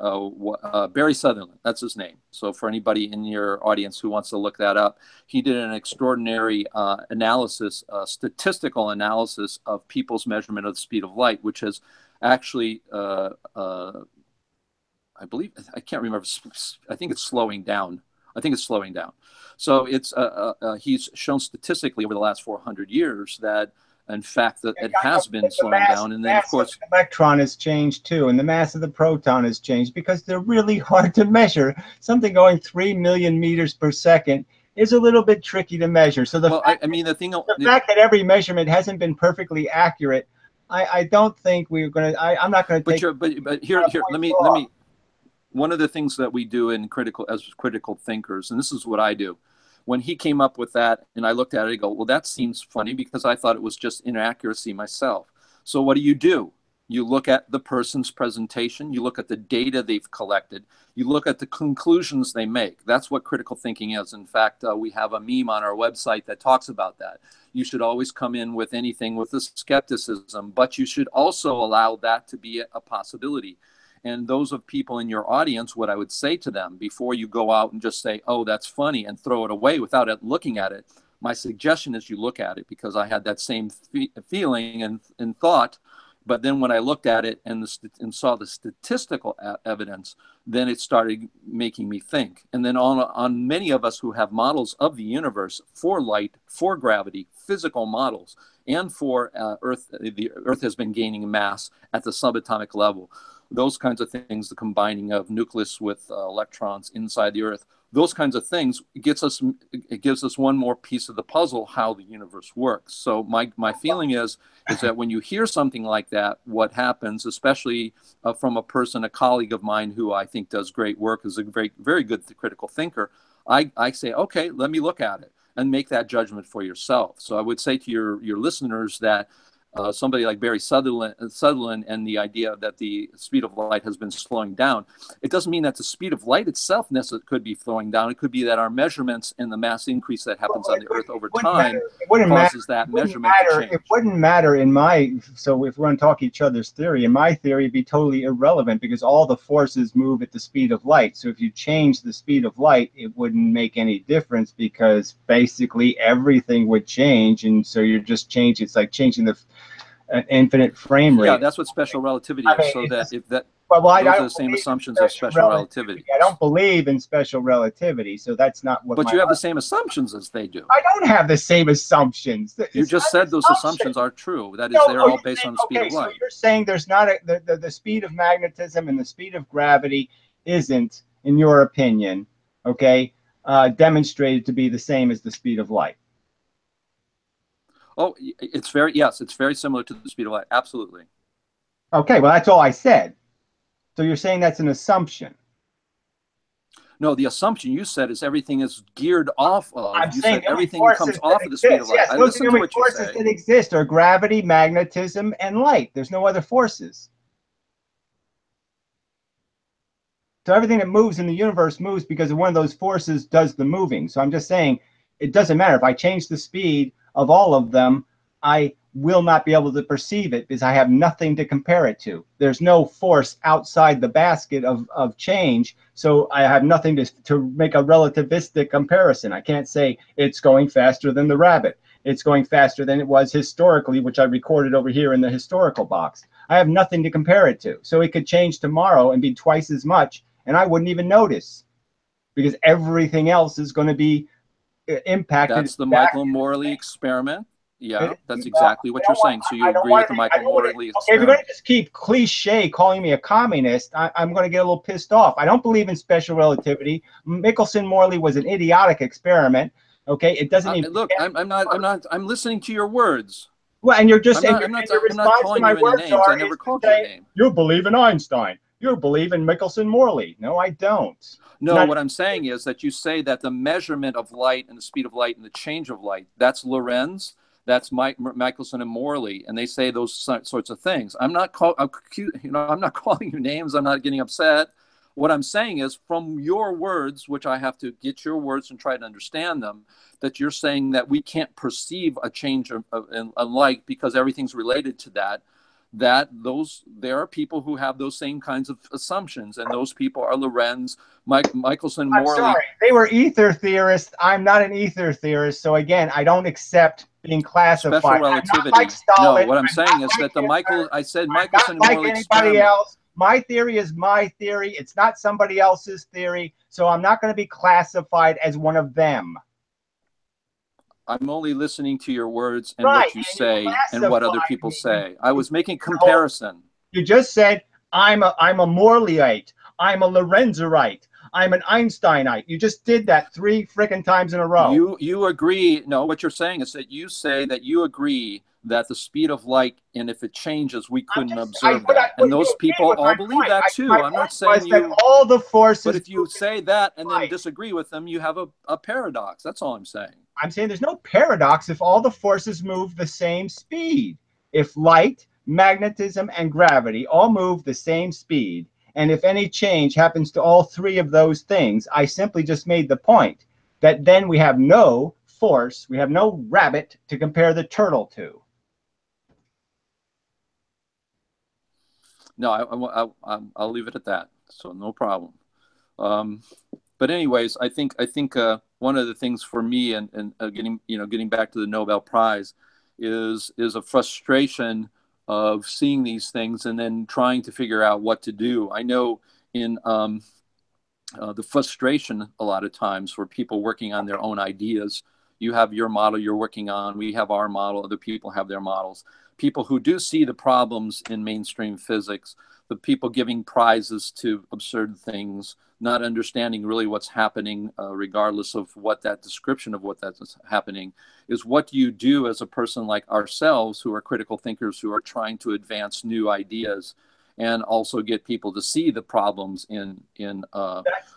Barry Sutherland, that's his name. So for anybody in your audience who wants to look that up, he did an extraordinary analysis, statistical analysis of people's measurement of the speed of light, which has actually, I believe, I can't remember, I think it's slowing down. So it's he's shown statistically over the last 400 years that, in fact, that it has been slowing down. And then, of course, the electron has changed too, and the mass of the proton has changed because they're really hard to measure. Something going 3 million meters per second is a little bit tricky to measure. So the fact that every measurement hasn't been perfectly accurate, I don't think we're going to. I'm not going to take. But here, let me. One of the things that we do as critical thinkers, and this is what I do. When he came up with that, and I looked at it, I go, well, that seems funny because I thought it was just inaccuracy myself. So what do? You look at the person's presentation, you look at the data they've collected, you look at the conclusions they make. That's what critical thinking is. In fact, we have a meme on our website that talks about that. You should always come in with anything with a skepticism, but you should also allow that to be a possibility. And those of people in your audience, what I would say to them before you go out and just say, oh, that's funny, and throw it away without looking at it, my suggestion is you look at it, because I had that same feeling and thought. But then when I looked at it and saw the statistical evidence, then it started making me think. And then on many of us who have models of the universe for light, for gravity, physical models, and for Earth, the Earth has been gaining mass at the subatomic level. Those kinds of things, the combining of nucleus with electrons inside the Earth, those kinds of things, it gives us one more piece of the puzzle, how the universe works. So my feeling is that when you hear something like that, what happens, especially from a colleague of mine who I think does great work, is a very, very good critical thinker, I say, okay, let me look at it and make that judgment for yourself. So I would say to your listeners that somebody like Barry Sutherland and the idea that the speed of light has been slowing down, it doesn't mean that the speed of light itself could be slowing down. It could be that our measurements and the mass increase that happens on the Earth over time causes that measurement to change. It wouldn't matter so if we're going to talk each other's theory, in my theory, it'd be totally irrelevant because all the forces move at the speed of light. So if you change the speed of light, it wouldn't make any difference because basically everything would change. And so you're just changing, it's like changing an infinite frame rate. Yeah, that's what special relativity is. So that if that those are the same assumptions of special relativity. I don't believe in special relativity, so that's not what. But you have the same assumptions as they do. I don't have the same assumptions. You just said those assumptions are true. That is, they're all based on the speed of light. So you're saying there's not the speed of magnetism and the speed of gravity isn't, in your opinion, demonstrated to be the same as the speed of light. Oh, it's very similar to the speed of light. Absolutely. Okay, well, that's all I said. So you're saying that's an assumption. No, the assumption you said is everything is geared off of. I'm saying said everything comes off of the speed of light. Yes, I those are the only what you forces say. that exist are gravity, magnetism, and light. There's no other forces. So everything that moves in the universe moves because one of those forces does the moving. So I'm just saying it doesn't matter. If I change the speed of all of them, I will not be able to perceive it because I have nothing to compare it to. There's no force outside the basket of change, so I have nothing to make a relativistic comparison. I can't say it's going faster than the rabbit. It's going faster than it was historically, which I recorded over here in the historical box. I have nothing to compare it to. So it could change tomorrow and be twice as much, and I wouldn't even notice because everything else is going to be impacted. That's the Michael Morley experiment. Yeah, that's exactly what you're saying. So you agree with the Michael Morley experiment. Okay, if you're going to just keep cliche calling me a communist, I'm going to get a little pissed off. I don't believe in special relativity. Michelson-Morley was an idiotic experiment. Okay, it doesn't even look. I'm listening to your words. Well, and you're just I'm not calling you any names. I never called you a name. You believe in Einstein. You believe in Michelson-Morley. No, I don't. No, what I'm saying is that you say that the measurement of light and the speed of light and the change of light, that's Lorentz, that's Michelson and Morley, and they say those sorts of things. I'm not calling you names. I'm not getting upset. What I'm saying is, from your words, which I have to get your words and try to understand them, that you're saying that we can't perceive a change in light because everything's related to that. There are people who have those same kinds of assumptions, and those people are Lorentz, Michelson, Morley. I'm sorry, they were ether theorists. I'm not an ether theorist, so again, I don't accept being classified. Special relativity. Like Stalin. No, what I'm saying is that I said Michelson and Morley anybody experiment. else. My theory is my theory. It's not somebody else's theory, so I'm not going to be classified as one of them. I'm only listening to your words and what you say and what other people say. I was making comparison. You just said I'm a Morleyite. I'm a Lorenzerite. I'm an Einsteinite. You just did that 3 frickin' times in a row. You agree. No, what you're saying is that you say that you agree that the speed of light, and if it changes, we couldn't observe that. And those people all believe that too. I'm not saying you. All the forces. But if you say that and then disagree with them, you have a paradox. That's all I'm saying. I'm saying there's no paradox if all the forces move the same speed. If light, magnetism, and gravity all move the same speed, and if any change happens to all 3 of those things, I simply just made the point that then we have no force, we have no rabbit to compare the turtle to. No, I'll leave it at that. So no problem. But anyways, I think one of the things for me and getting back to the Nobel Prize is a frustration of seeing these things and then trying to figure out what to do. I know in the frustration a lot of times for people working on their own ideas. You have your model you're working on. We have our model. Other people have their models. People who do see the problems in mainstream physics, the people giving prizes to absurd things, not understanding really what's happening, regardless of what that description of what that's happening is. What do you do as a person like ourselves who are critical thinkers who are trying to advance new ideas and also get people to see the problems in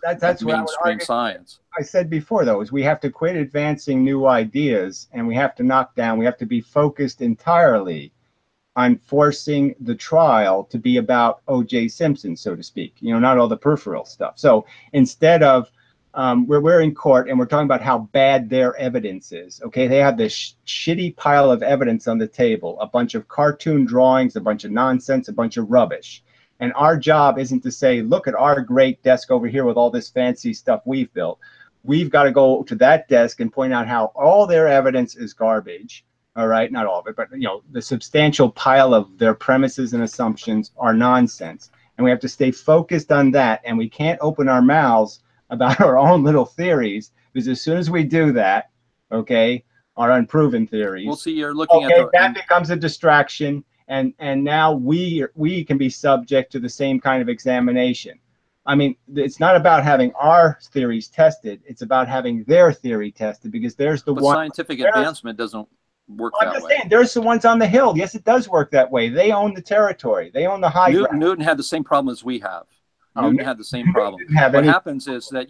that's mainstream science? I said before, though, is we have to quit advancing new ideas and we have to knock down, we have to be focused entirely on forcing the trial to be about O.J. Simpson, so to speak, not all the peripheral stuff. So instead of, we're in court and we're talking about how bad their evidence is, okay? They have this shitty pile of evidence on the table, a bunch of cartoon drawings, a bunch of nonsense, a bunch of rubbish. And our job isn't to say, look at our great desk over here with all this fancy stuff we've built. We've got to go to that desk and point out how all their evidence is garbage. All right, not all of it, but the substantial pile of their premises and assumptions are nonsense. And we have to stay focused on that, and we can't open our mouths about our own little theories, because as soon as we do that, okay, our unproven theories. Well, see, you're looking at that becomes a distraction, and now we can be subject to the same kind of examination. I mean, it's not about having our theories tested, it's about having their theory tested, because there's the one. Scientific advancement doesn't work that way. I'm just saying, there's the ones on the hill. Yes, it does work that way. They own the territory. They own the high ground. Newton had the same problem as we have. Newton had the same problem. What happens is that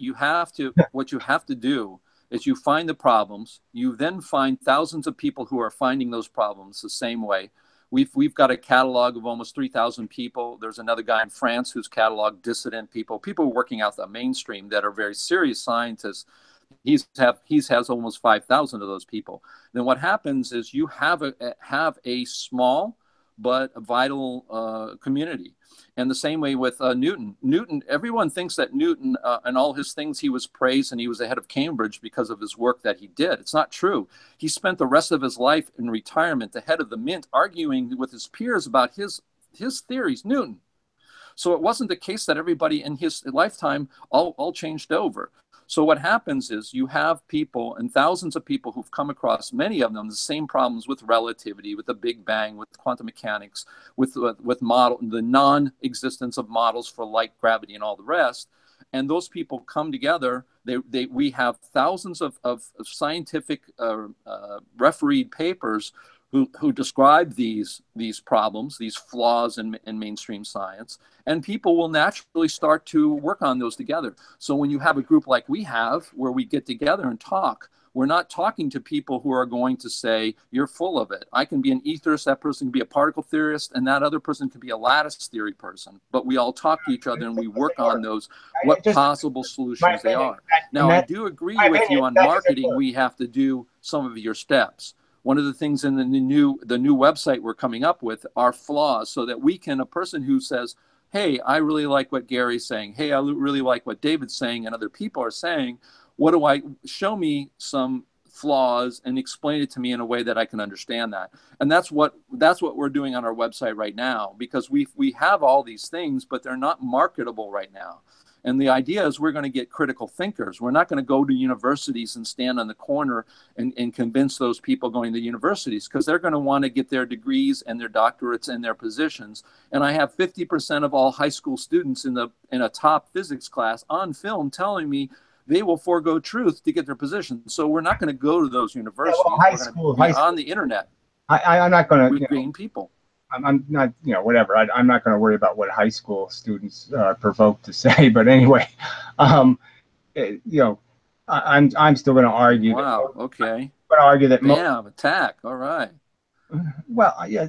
what you have to do is you find the problems. You then find thousands of people who are finding those problems the same way. We've got a catalog of almost 3,000 people. There's another guy in France who's cataloged dissident people working out the mainstream that are very serious scientists He has almost 5,000 of those people. Then what happens is you have a small but a vital community. And the same way with Newton. Newton, everyone thinks that Newton and all his things, he was praised and he was the head of Cambridge because of his work that he did. It's not true. He spent the rest of his life in retirement, the head of the mint, arguing with his peers about his theories, Newton. So it wasn't the case that everybody in his lifetime all changed over. So what happens is you have people and thousands of people who've come across, many of them, the same problems with relativity, with the Big Bang, with quantum mechanics, with the non-existence of models for light, gravity, and all the rest. And those people come together. We have thousands of scientific refereed papers who describe these problems, these flaws in mainstream science, and people will naturally start to work on those together. So when you have a group like we have, where we get together and talk, we're not talking to people who are going to say, you're full of it. I can be an etherist, that person can be a particle theorist, and that other person can be a lattice theory person. But we all talk to each other and we work on those, what possible solutions they are. Now, I do agree with you on marketing. We have to do some of your steps. One of the things in the new website we're coming up with are flaws, so that we can, a person who says, hey, I really like what Gary's saying. Hey, I really like what David's saying and other people are saying. Show me some flaws and explain it to me in a way that I can understand that. And that's what we're doing on our website right now, because we have all these things, but they're not marketable right now. And the idea is we're going to get critical thinkers. We're not going to go to universities and stand on the corner and convince those people going to universities, because they're going to want to get their degrees and their doctorates and their positions. And I have 50% of all high school students in a top physics class on film telling me they will forego truth to get their position. So we're not going to go to those universities. Yeah, well, high school, on the internet. I'm not going to gain people. I'm not, whatever. I'm not going to worry about what high school students are provoked to say. But anyway, I'm still going to argue. Wow. Okay. I'm going to argue that. Attack. All right. Well, yeah.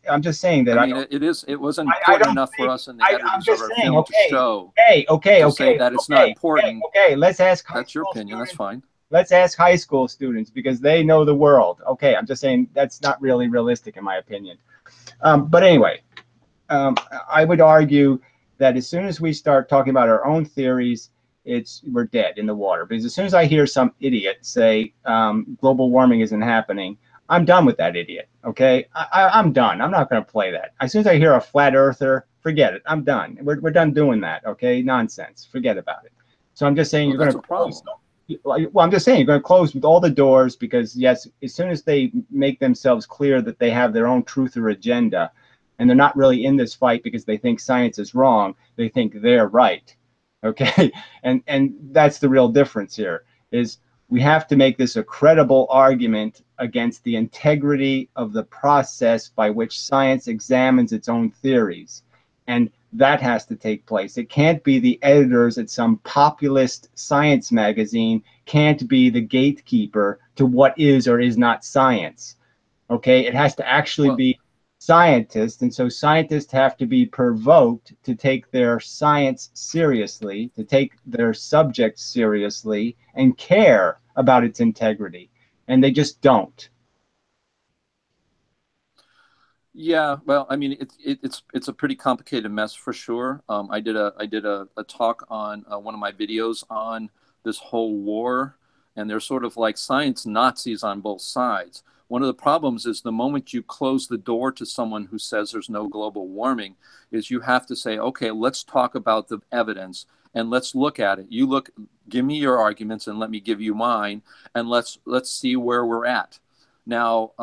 I'm just saying that. I mean, it wasn't important enough for us in the editors of our film to show. Okay. Say that it's not important. Okay. Let's ask. That's your opinion. That's fine. Let's ask high school students, because they know the world. Okay. I'm just saying that's not really realistic in my opinion. But anyway, I would argue that as soon as we start talking about our own theories, we're dead in the water. Because as soon as I hear some idiot say global warming isn't happening, I'm done with that idiot. Okay, I'm done. I'm not going to play that. As soon as I hear a flat earther, forget it. I'm done. We're done doing that. Okay, nonsense. Forget about it. So I'm just saying you're going to close. Well, I'm just saying you're going to close with all the doors, because yes, as soon as they make themselves clear that they have their own truth or agenda, and they're not really in this fight because they think science is wrong, they think they're right. Okay, and that's the real difference here. Is we have to make this a credible argument against the integrity of the process by which science examines its own theories, and that has to take place. It can't be the editors at some populist science magazine, can't be the gatekeeper to what is or is not science. Okay, it has to actually be scientists, and so scientists have to be provoked to take their science seriously, to take their subject seriously, and care about its integrity, and they just don't. Yeah, well, I mean, it's a pretty complicated mess for sure. I did a talk on one of my videos on this whole war, and they're sort of like science Nazis on both sides. One of the problems is the moment you close the door to someone who says there's no global warming, is you have to say, okay, let's talk about the evidence and let's look at it. Give me your arguments and let me give you mine, and let's see where we're at. Now,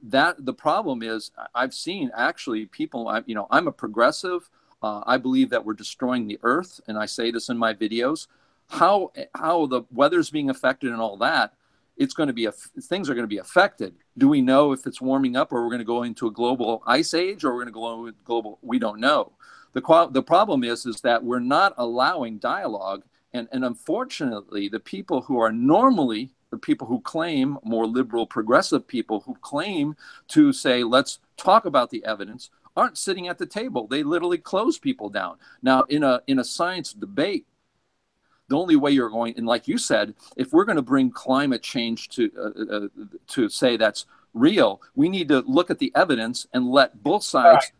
the problem is I've seen actually people, I'm a progressive. I believe that we're destroying the earth. And I say this in my videos, how the weather's being affected and all that. It's going to be, things are going to be affected. Do we know if it's warming up, or we're going to go into a global ice age, or we're going to go into global, we don't know. The problem is that we're not allowing dialogue. And unfortunately, the people who are normally the people who claim, more liberal, progressive people who claim to say, let's talk about the evidence, aren't sitting at the table. They literally close people down. Now, in a science debate, the only way you're going, and like you said, if we're going to bring climate change to say that's real, we need to look at the evidence and let both sides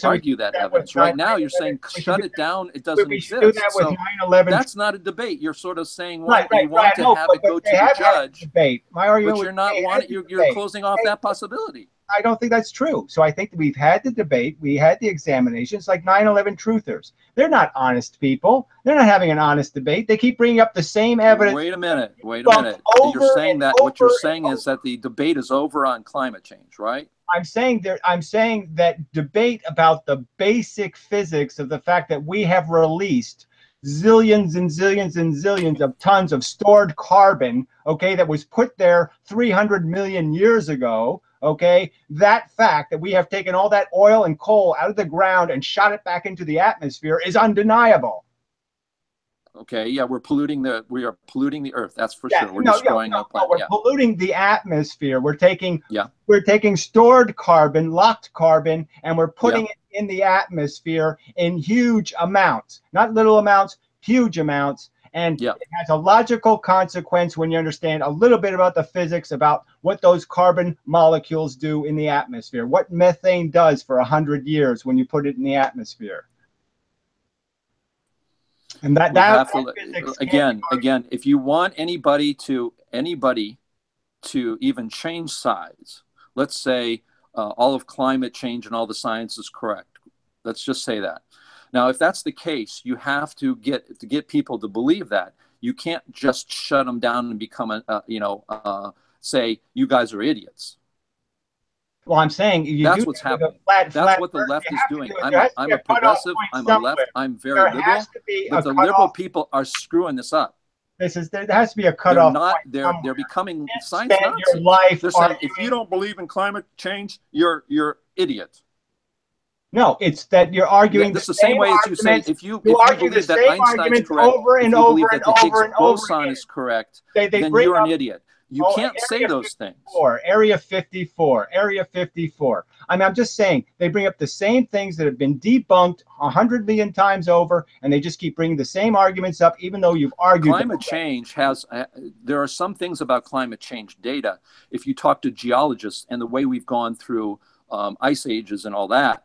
argue that evidence. Right now, you're saying shut it down; it doesn't exist. So that's not a debate. You're sort of saying you want to have it go to the judge, but you're not wanting. You're closing off that possibility. I don't think that's true. So I think that we've had the debate, we had the examinations, like 9/11 truthers. They're not honest people. They're not having an honest debate. They keep bringing up the same evidence. Wait a minute. You're saying that what you're saying is that the debate is over on climate change, right? I'm saying that debate about the basic physics of the fact that we have released zillions and zillions and zillions of tons of stored carbon, okay, that was put there 300 million years ago. Okay, that fact that we have taken all that oil and coal out of the ground and shot it back into the atmosphere is undeniable. Okay, yeah, we are polluting the earth. That's for sure. We're destroying our planet. We're polluting the atmosphere. We're taking stored carbon, locked carbon, and we're putting it in the atmosphere in huge amounts, not little amounts, huge amounts. And it has a logical consequence when you understand a little bit about the physics about what those carbon molecules do in the atmosphere, what methane does for 100 years when you put it in the atmosphere. And again, if you want anybody to even change sides, let's say all of climate change and all the science is correct. Let's just say that. Now, if that's the case, you have to get people to believe that. You can't just shut them down and become say you guys are idiots. Well, I'm saying that's what's happening. That's what the left is doing. I'm a progressive. I'm a left. I'm very liberal. But the liberal people are screwing this up. There has to be a cutoff. They're becoming science Nazis. They're saying if you don't believe in climate change, you're idiot. No, it's that you're arguing the same way as you say, if you believe that Einstein's correct, over and over and over and over boson is correct, then you're an idiot. You can't say those things. Area 54, Area 54. I mean, I'm just saying they bring up the same things that have been debunked 100 million times over, and they just keep bringing the same arguments up, even though you've argued. Climate change has, there are some things about climate change data. If you talk to geologists and the way we've gone through ice ages and all that,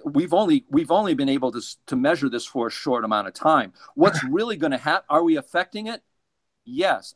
we've only been able to measure this for a short amount of time. What's really going to happen? Are we affecting it? Yes,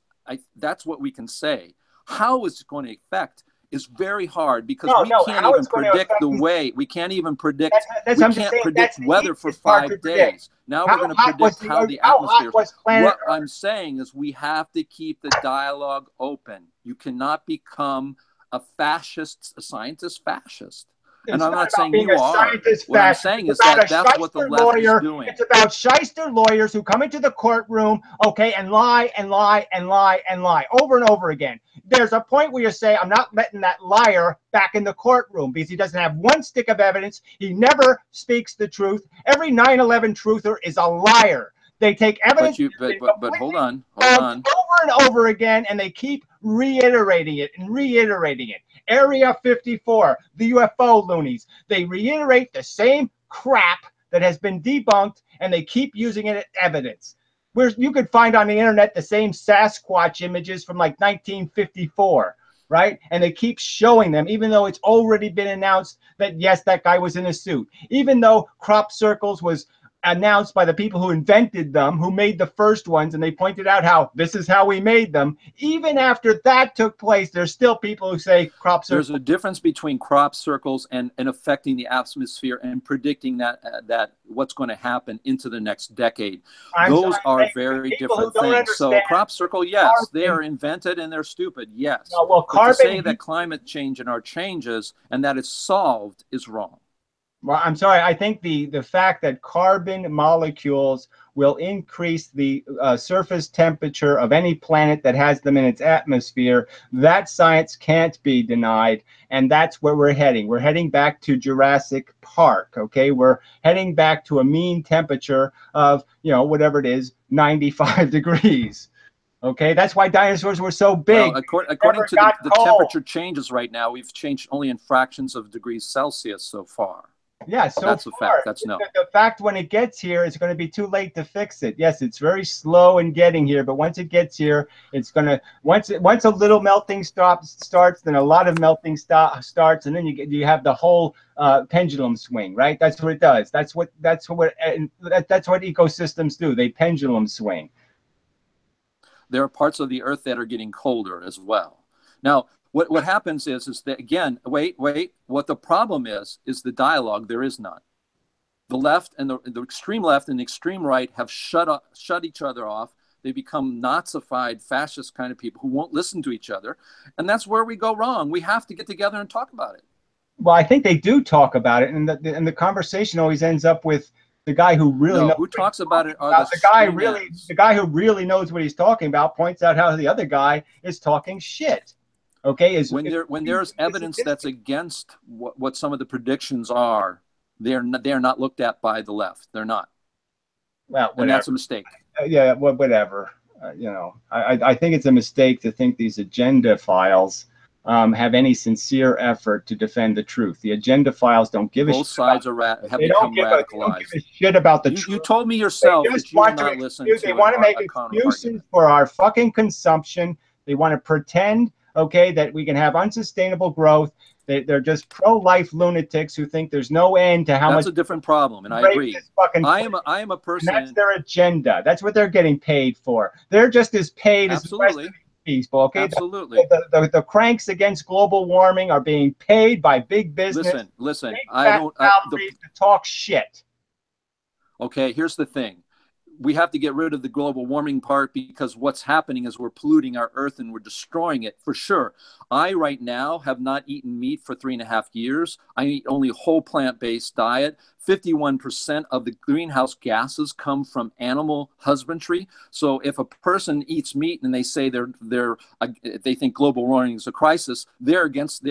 that's what we can say. How it's going to affect is very hard because we can't even predict the way. We can't even predict. We can't predict weather for 5 days. Now we're going to predict how the atmosphere. What I'm saying is we have to keep the dialogue open. You cannot become a fascist, a scientist fascist. And I'm not saying you are. What I'm saying is that that's what the left is doing. It's about shyster lawyers who come into the courtroom, okay, and lie and lie and lie and lie over and over again. There's a point where you say, I'm not letting that liar back in the courtroom because he doesn't have one stick of evidence. He never speaks the truth. Every 9/11 truther is a liar. They take evidence. But hold on. Over and over again, and they keep reiterating it and reiterating it. Area 54, the UFO loonies. They reiterate the same crap that has been debunked, and they keep using it as evidence. Where you could find on the internet the same Sasquatch images from like 1954, right? And they keep showing them, even though it's already been announced that, yes, that guy was in a suit. Even though crop circles was announced by the people who invented them, who made the first ones, and they pointed out how this is how we made them. Even after that took place, there's still people who say crop circles. There's a difference between crop circles and affecting the atmosphere and predicting that what's going to happen into the next decade. Those are very different things. So crop circle, yes, they are invented and they're stupid, yes. No, well, but to say that climate change and our changes and that it's solved is wrong. Well, I'm sorry. I think the fact that carbon molecules will increase the surface temperature of any planet that has them in its atmosphere, that science can't be denied. And that's where we're heading. We're heading back to Jurassic Park, okay? We're heading back to a mean temperature of, whatever it is, 95 degrees. Okay, that's why dinosaurs were so big. Well, according to the temperature changes right now, we've changed only in fractions of degrees Celsius so far. Yeah, so that's a far, fact. That's no. the fact when it gets here, it's going to be too late to fix it. Yes, it's very slow in getting here, but once it gets here, it's going to once a little melting starts, then a lot of melting starts, and then you have the whole pendulum swing, right? That's what it does. That's what ecosystems do. They pendulum swing. There are parts of the earth that are getting colder as well. Now, what happens is that, again, wait, what the problem is the dialogue. There is none. The left and the extreme left and the extreme right have shut each other off. They become Nazified, fascist kind of people who won't listen to each other. And that's where we go wrong. We have to get together and talk about it. Well, I think they do talk about it, and the conversation always ends up with the guy who really knows. Who talks about it are the guy who really knows what he's talking about points out how the other guy is talking shit. Okay, when there's evidence that's against what some of the predictions are, they are not looked at by the left. They're not. Well, whatever. And that's a mistake. Yeah, whatever. I think it's a mistake to think these agenda files have any sincere effort to defend the truth. The agenda files don't give a shit. Both sides have become radicalized. They don't give a shit about the truth. You told me yourself that you will not listen to They want to make excuses for our fucking consumption. They want to pretend, okay, that we can have unsustainable growth. They're just pro-life lunatics who think there's no end to how much. That's a different problem, and I agree. I am a person. And that's their agenda. That's what they're getting paid for. They're just as paid as the rest of these people. Okay, absolutely. The cranks against global warming are being paid by big business. Listen. To talk shit. Okay, here's the thing. We have to get rid of the global warming part, because what's happening is we're polluting our earth and we're destroying it for sure. I right now have not eaten meat for 3.5 years. I eat only a whole plant-based diet. 51% of the greenhouse gases come from animal husbandry. So if a person eats meat and they say they think global warming is a crisis, they're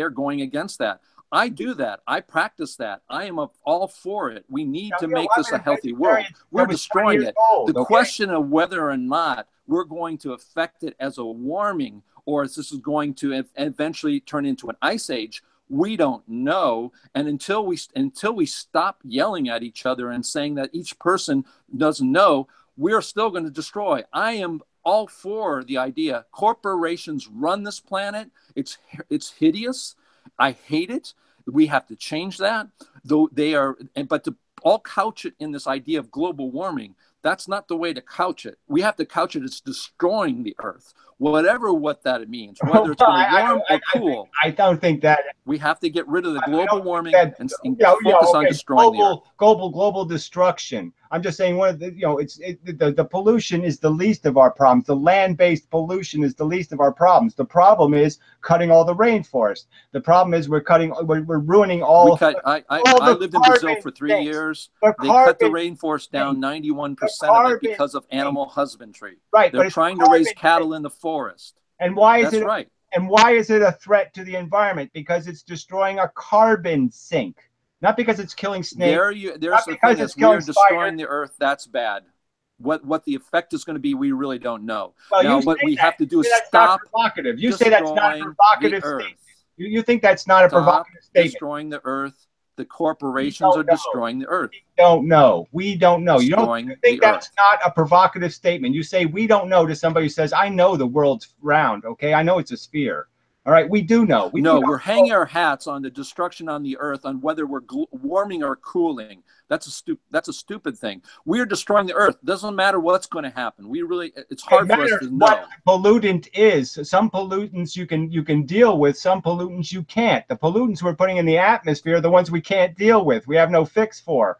going against that. I do that. I practice that. I am all for it. We need to make this a healthy world. We're destroying it. The question of whether or not we're going to affect it as a warming, or if this is going to eventually turn into an ice age, we don't know. And until we stop yelling at each other and saying that each person doesn't know, we're still going to destroy. I am all for the idea. Corporations run this planet. It's hideous. I hate it. We have to change that. Though but to all couch it in this idea of global warming, that's not the way to couch it. We have to couch it as destroying the earth, what that means, whether it's going to warm or cool. I don't think that. We have to get rid of the global warming and focus on destroying the earth. Global destruction. I'm just saying the pollution is the least of our problems. The land-based pollution is the least of our problems. The problem is cutting all the rainforest. The problem is we're ruining all. I lived in Brazil for 3 years. They cut the rainforest down 91% of it because of animal husbandry. Right. They're trying to raise cattle in the forest. And why is That's right. And why is it a threat to the environment? Because it's destroying a carbon sink. Not because it's killing snakes. There's the thing is we're destroying the earth. That's bad. What the effect is going to be, we really don't know. Well, now, what we have to do is stop. You say that's not a provocative statement. You think that's not a provocative statement. Destroying the earth. The corporations are destroying the earth. We don't know. You don't think that's not a provocative statement. You say we don't know to somebody who says, I know the world's round. Okay, I know it's a sphere. All right, we do know. We're hanging our hats on the destruction on the earth, on whether we're warming or cooling. That's a stupid thing. We're destroying the earth. Doesn't matter what's going to happen. It's hard for us to know what pollutant is. Some pollutants you can deal with. Some pollutants you can't. The pollutants we're putting in the atmosphere are the ones we can't deal with. We have no fix for.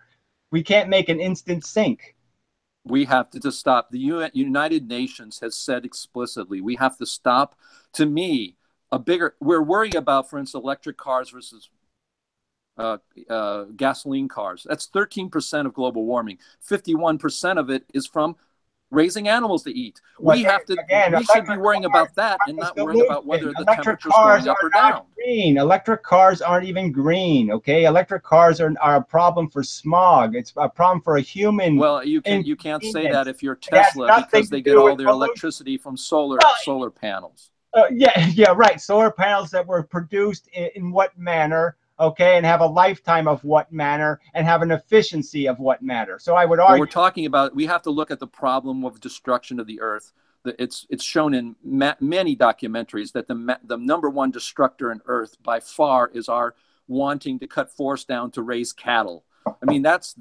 We can't make an instant sink. We have to just stop. The United Nations has said explicitly we have to stop. To me, we're worrying about, for instance, electric cars versus gasoline cars. That's 13% of global warming. 51% of it is from raising animals to eat. We should be worrying about that and not worrying about whether the temperature is going up or down. Green. Electric cars aren't even green. Okay, electric cars are a problem for smog. It's a problem for a human. Well, you can't say that if you're Tesla, because they get all their electricity from solar panels. Yeah, right. Solar panels that were produced in what manner? okay, and have a lifetime of what matter, and have an efficiency of what matter. So I would Well, argue. we're talking about, we have to look at the problem of destruction of the earth. It's shown in many documentaries that the number one destructor in earth by far is our wanting to cut forests down to raise cattle. I mean, that's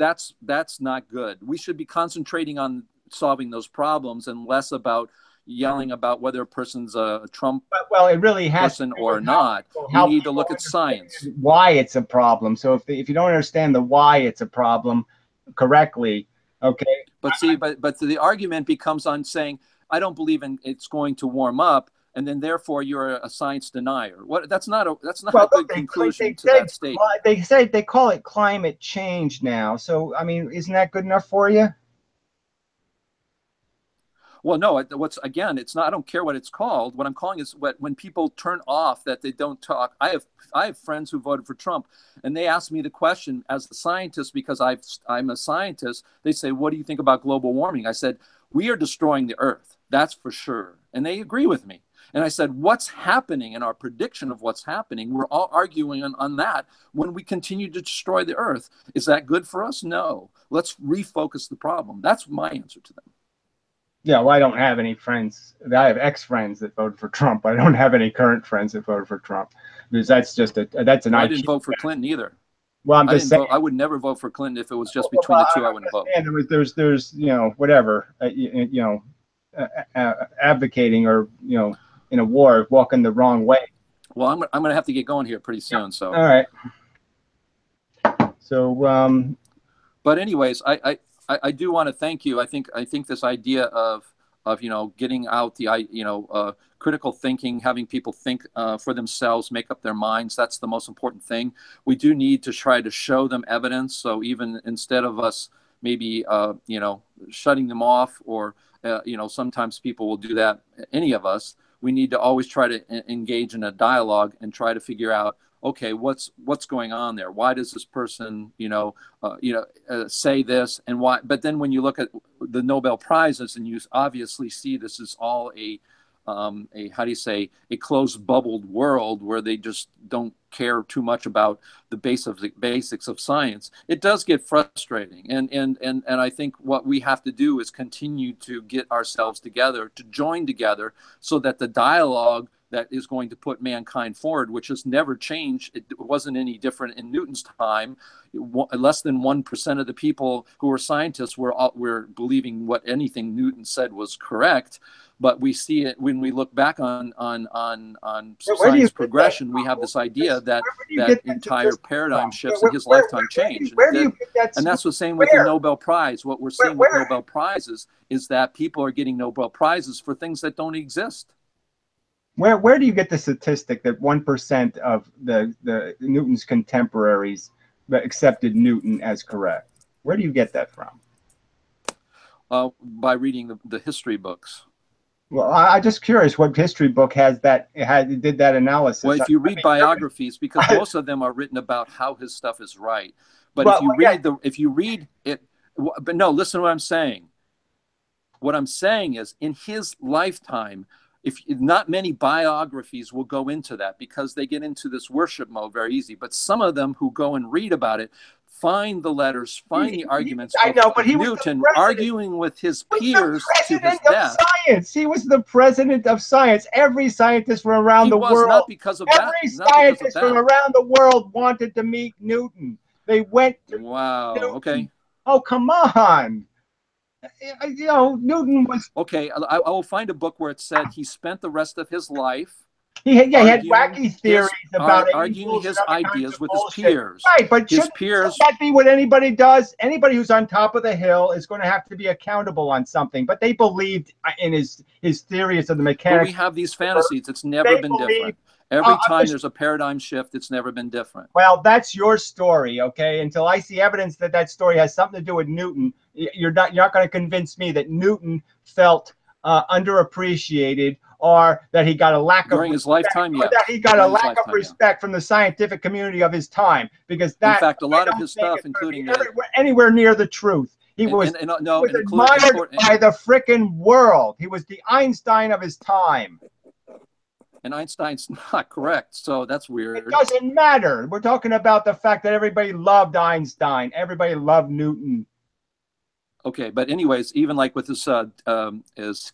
not good. We should be concentrating on solving those problems and less about yelling about whether a person's a Trump it really has person or not. We need to look at science. Why it's a problem. So if you don't understand the why it's a problem correctly, okay. But see, but the argument becomes on saying, I don't believe in it's going to warm up, and then therefore you're a science denier. What? That's not a good conclusion to that statement. They call it climate change now. So I mean, isn't that good enough for you? Well, no. It's not. I don't care what it's called. What I'm calling is when people turn off that they don't talk. I have friends who voted for Trump, and they ask me the question as a scientist, because I'm a scientist. They say, "What do you think about global warming?" I said, "We are destroying the Earth. That's for sure." And they agree with me. And I said, what's happening in our prediction of what's happening? We're all arguing on that when we continue to destroy the Earth. Is that good for us? No. Let's refocus the problem. That's my answer to them. Yeah, well, I don't have any friends. I have ex-friends that voted for Trump. I don't have any current friends that voted for Trump, because that's just that's an. I didn't vote for Clinton either. Well, I'm just saying. I would never vote for Clinton if it was just between the two. I wouldn't vote. And there's whatever advocating or in a war walking the wrong way. Well, I'm going to have to get going here pretty soon. So. All right. So. But anyways, I do want to thank you. I think this idea of getting out the critical thinking, having people think for themselves, make up their minds. That's the most important thing. We do need to try to show them evidence. So even instead of us maybe shutting them off, or sometimes people will do that. Any of us, we need to always try to engage in a dialogue and try to figure out, okay, what's going on there? Why does this person, say this, and why? But then when you look at the Nobel Prizes, and you obviously see this is all a closed bubbled world where they just don't care too much about the basics of science. It does get frustrating, and I think what we have to do is continue to get ourselves together, to join together, so that the dialogue that is going to put mankind forward, which has never changed. It wasn't any different in Newton's time. Less than 1% of the people who were scientists were believing what anything Newton said was correct. But we see it when we look back on science progression. We have this idea that entire paradigm shifts in his lifetime change. And that's the same with the Nobel Prize. What we're seeing with Nobel Prizes is that people are getting Nobel Prizes for things that don't exist. Where do you get the statistic that 1% of the Newton's contemporaries accepted Newton as correct? Where do you get that from? By reading the history books. Well, I'm just curious what history book did that analysis. Well, if you read biographies, because most of them are written about how his stuff is right. But if you read it, but no, listen to what I'm saying. What I'm saying is, in his lifetime, if not many biographies will go into that, because they get into this worship mode very easy. But some of them who go and read about it find the letters, find the arguments. I know, but he was Newton arguing with his peers to his death. Science. He was the president of science. Every scientist from around the world. Not because of that. Every scientist from around the world wanted to meet Newton. They went to Newton. Okay. Oh, come on. Newton was okay. I will find a book where it said he spent the rest of his life. He had wacky theories about arguing his ideas with his peers. Right, but should that be what anybody does? Anybody who's on top of the hill is going to have to be accountable on something. But they believed in his theories of the mechanics. But we have these fantasies. It's never been different. Every time there's a paradigm shift, it's never been different. Well, that's your story, okay? Until I see evidence that story has something to do with Newton, you're not going to convince me that Newton felt underappreciated, or that he got a lack of during his lifetime. Yeah, that he got a lack of respect from the scientific community of his time, because that, in fact, a lot of his stuff, including anywhere near the truth. He was admired by the frickin' world. He was the Einstein of his time. and Einstein's not correct. So that's It weird. doesn't matter. We're talking about the fact that everybody loved Einstein. Everybody loved Newton. Okay, but anyways, even like with his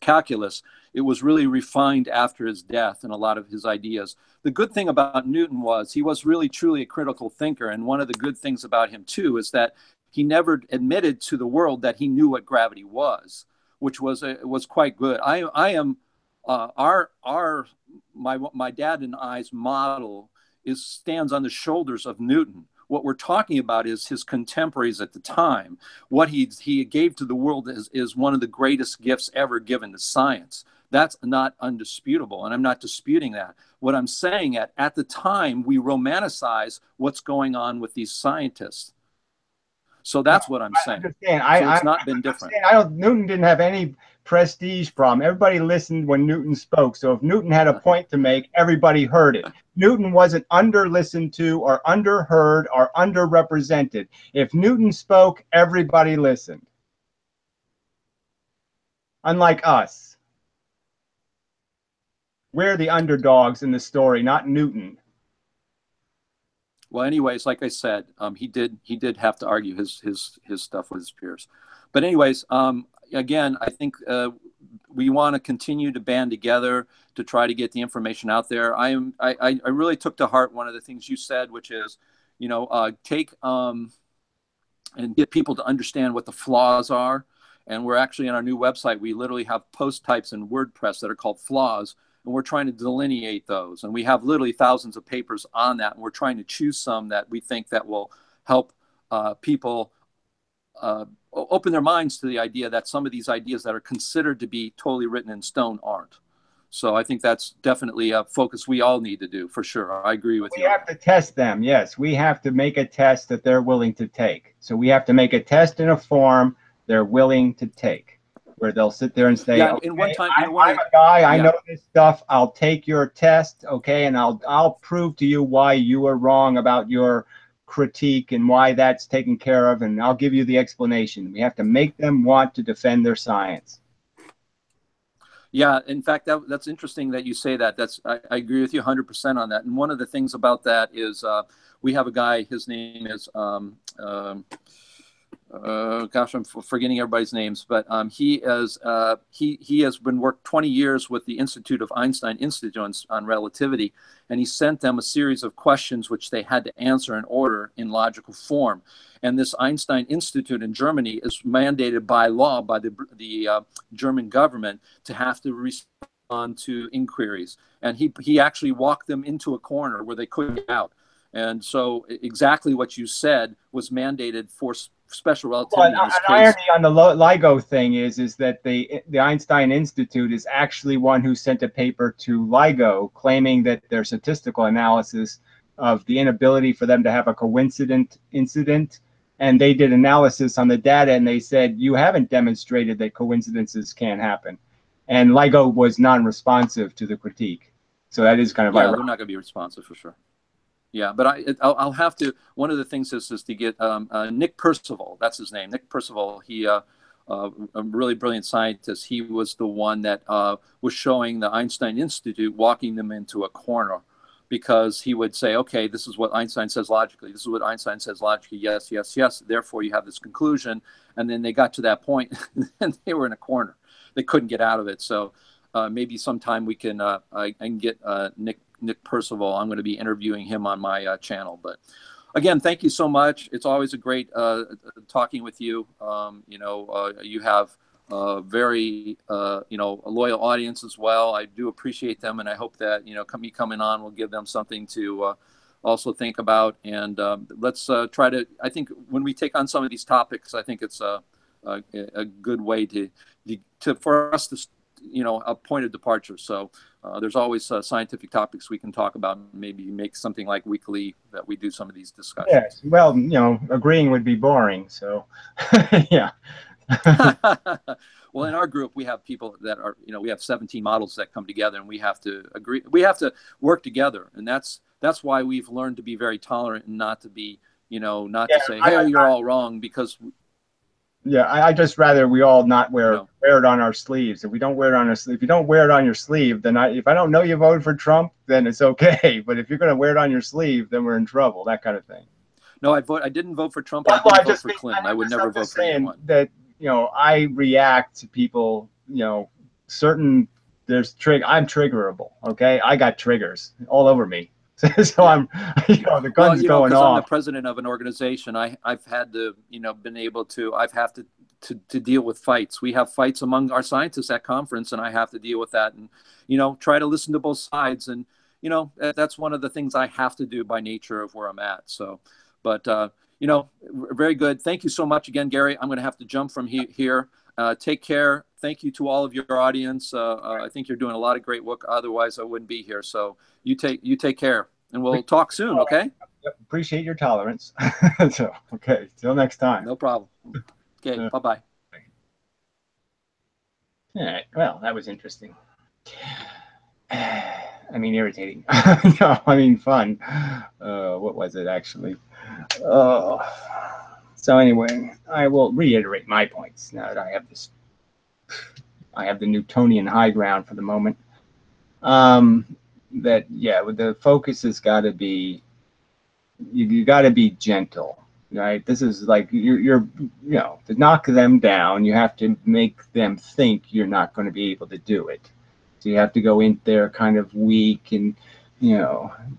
calculus, it was really refined after his death and a lot of his ideas. The good thing about Newton was he was really truly a critical thinker, and one of the good things about him too is that he never admitted to the world that he knew what gravity was, which was quite good. I am my dad and I's model stands on the shoulders of Newton. What we're talking about is his contemporaries at the time. What he gave to the world is one of the greatest gifts ever given to science. That's not undisputable, and I'm not disputing that. What I'm saying at the time, we romanticize what's going on with these scientists. So that's what I'm saying. I understand. So it's not been different. Newton didn't have any prestige problem. Everybody listened when Newton spoke. So if Newton had a point to make, everybody heard it. Newton wasn't under-listened to or underheard or underrepresented. If Newton spoke, everybody listened. Unlike us. We're the underdogs in the story, not Newton. Well, anyways, like I said, he did have to argue his stuff with his peers. But anyways, again, I think we want to continue to band together to try to get the information out there. I really took to heart one of the things you said, which is, take and get people to understand what the flaws are. And we're actually on our new website, we literally have post types in WordPress that are called flaws. And we're trying to delineate those. And we have literally thousands of papers on that. And we're trying to choose some that we think that will help people open their minds to the idea that some of these ideas that are considered to be totally written in stone aren't. So I think that's definitely a focus we all need to do, for sure. I agree with you. We have to test them. Yes, we have to make a test that they're willing to take. So we have to make a test in a form they're willing to take, where they'll sit there and say, okay, I'm a guy, I know this stuff, I'll take your test, okay, and I'll prove to you why you are wrong about your critique and why that's taken care of, and I'll give you the explanation. We have to make them want to defend their science. Yeah, in fact, that's interesting that you say that. I agree with you 100% on that. And one of the things about that is we have a guy, his name is gosh, I'm forgetting everybody's names, but he has been worked 20 years with the Einstein Institute on relativity, and he sent them a series of questions which they had to answer in order in logical form. And this Einstein Institute in Germany is mandated by law by the German government to have to respond to inquiries. And he actually walked them into a corner where they couldn't get out. And so exactly what you said was mandated for special relativity. Well, an irony on the LIGO thing is that the Einstein Institute is actually one who sent a paper to LIGO claiming that their statistical analysis of the inability for them to have a coincident incident, and they did analysis on the data and they said, you haven't demonstrated that coincidences can't happen. And LIGO was non-responsive to the critique. So that is kind of ironic. They're not going to be responsive for sure. Yeah, but I'll have to. One of the things is to get Nick Percival. That's his name, Nick Percival. He a really brilliant scientist. He was the one that was showing the Einstein Institute, walking them into a corner, because he would say, okay, this is what Einstein says logically. This is what Einstein says logically. Yes, yes, yes. Therefore, you have this conclusion. And then they got to that point, and they were in a corner. They couldn't get out of it. So maybe sometime we can I can get Nick Percival. I'm going to be interviewing him on my channel. But again, thank you so much. It's always a great talking with you. You have a very a loyal audience as well. I do appreciate them, and I hope that me coming on will give them something to also think about. And let's try to. I think when we take on some of these topics, I think it's a good way for us to a point of departure. So there's always scientific topics we can talk about, and maybe make something like weekly that we do some of these discussions. Yes, well, agreeing would be boring, so yeah. Well, in our group, we have people that are, we have 17 models that come together, and we have to agree, we have to work together. And that's why we've learned to be very tolerant and not to be, to say, hey, you're all wrong, because Yeah, I just rather we all not wear No. wear it on our sleeves. If we don't wear it on our sleeve, if you don't wear it on your sleeve, then if I don't know you voted for Trump, then it's okay. But if you're going to wear it on your sleeve, then we're in trouble. That kind of thing. No, I didn't vote for Trump. Well, I didn't vote for Clinton. I would never I'm vote just for saying anyone. that I react to people. Certain I'm triggerable. Okay, I got triggers all over me. So Yeah. I'm, the gun's Well, going because I'm the off. president of an organization, I've had to, been able to, I've have to deal with fights. We have fights among our scientists at conference, and I have to deal with that, and try to listen to both sides, and that's one of the things I have to do by nature of where I'm at. So, but very good. Thank you so much again, Gary. I'm going to have to jump from here. Take care. Thank you to all of your audience. I think you're doing a lot of great work. Otherwise, I wouldn't be here. So you take care. And we'll talk soon, okay? Yep, appreciate your tolerance. So, okay, till next time. No problem. Okay, bye-bye. All right, well, that was interesting. I mean, irritating. No, I mean, fun. What was it, actually? So anyway, I will reiterate my points now that I have this. I have the Newtonian high ground for the moment. That, yeah, the focus has got to be, you got to be gentle, right? This is like you're to knock them down, you have to make them think you're not going to be able to do it. So you have to go in there kind of weak and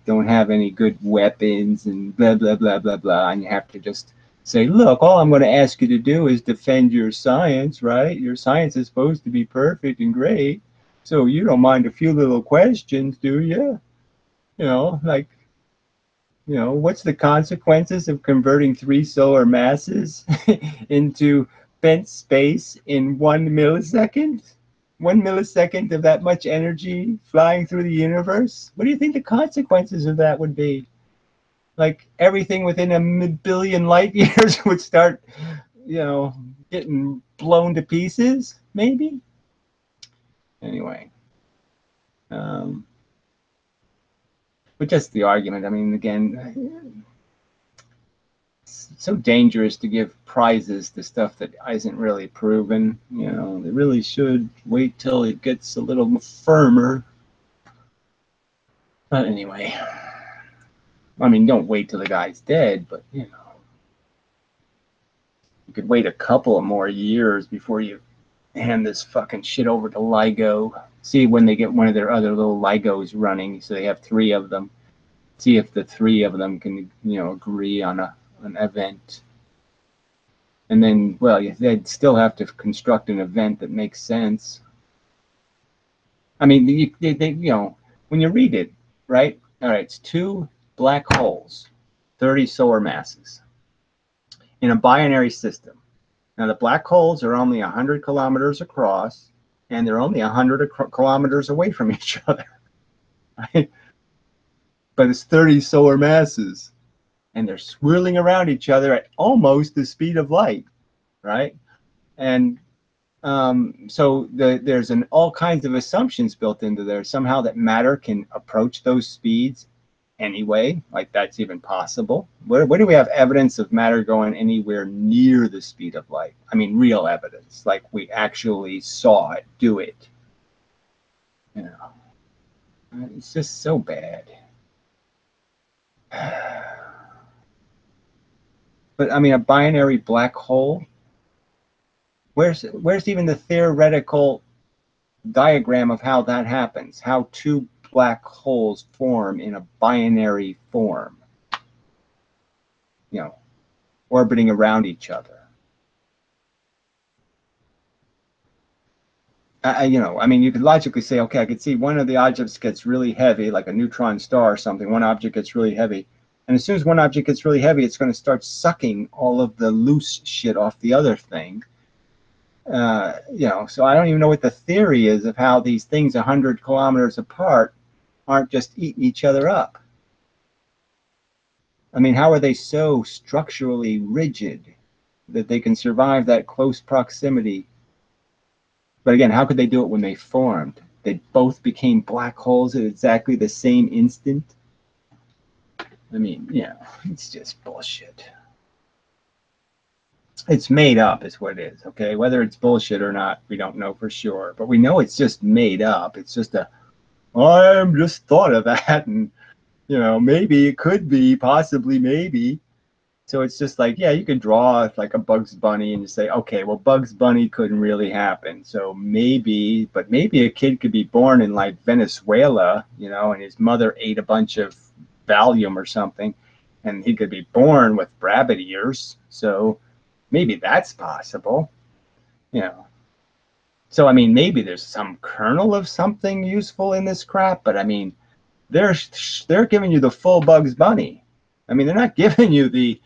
don't have any good weapons and blah blah blah blah blah, and you have to just say, look, all I'm going to ask you to do is defend your science, right? Your science is supposed to be perfect and great, so you don't mind a few little questions, do you? Like, what's the consequences of converting 3 solar masses into bent space in 1 millisecond? 1 millisecond of that much energy flying through the universe? What do you think the consequences of that would be? Like, everything within a billion light years would start, getting blown to pieces, maybe? Anyway. But just the argument, I mean, again, it's so dangerous to give prizes to stuff that isn't really proven. They really should wait till it gets a little firmer. But anyway, I mean, don't wait till the guy's dead, but you could wait a couple of more years before you hand this fucking shit over to LIGO. See when they get one of their other little LIGOs running, so they have 3 of them. See if the 3 of them can, agree on an event. And then, well, they'd still have to construct an event that makes sense. I mean, when you read it, right? All right, it's 2 black holes, 30 solar masses, in a binary system. Now, the black holes are only 100 kilometers across, and they're only 100 kilometers away from each other, right? But it's 30 solar masses, and they're swirling around each other at almost the speed of light, right? And so there's all kinds of assumptions built into there. Somehow that matter can approach those speeds anyway, like that's even possible. Where do we have evidence of matter going anywhere near the speed of light? I mean, real evidence, like we actually saw it do it. It's just so bad. But I mean, a binary black hole, where's even the theoretical diagram of how that happens, how 2 black holes form in a binary form, orbiting around each other? I mean, you could logically say, okay, I could see one of the objects gets really heavy, like a neutron star or something. One object gets really heavy, and as soon as one object gets really heavy, it's going to start sucking all of the loose shit off the other thing. So I don't even know what the theory is of how these things 100 kilometers apart aren't just eating each other up. I mean, how are they so structurally rigid that they can survive that close proximity? But again, how could they do it when they formed? They both became black holes at exactly the same instant? I mean, it's just bullshit. It's made up is what it is, okay? Whether it's bullshit or not, we don't know for sure. But we know it's just made up. It's just I'm just thought of that, and, maybe it could be, possibly, maybe. So it's just like, yeah, you could draw like a Bugs Bunny and just say, okay, well, Bugs Bunny couldn't really happen. So maybe a kid could be born in like Venezuela, and his mother ate a bunch of Valium or something, and he could be born with rabbit ears. So maybe that's possible, So, I mean, maybe there's some kernel of something useful in this crap, but I mean, they're giving you the full Bugs Bunny. I mean, they're not giving you the,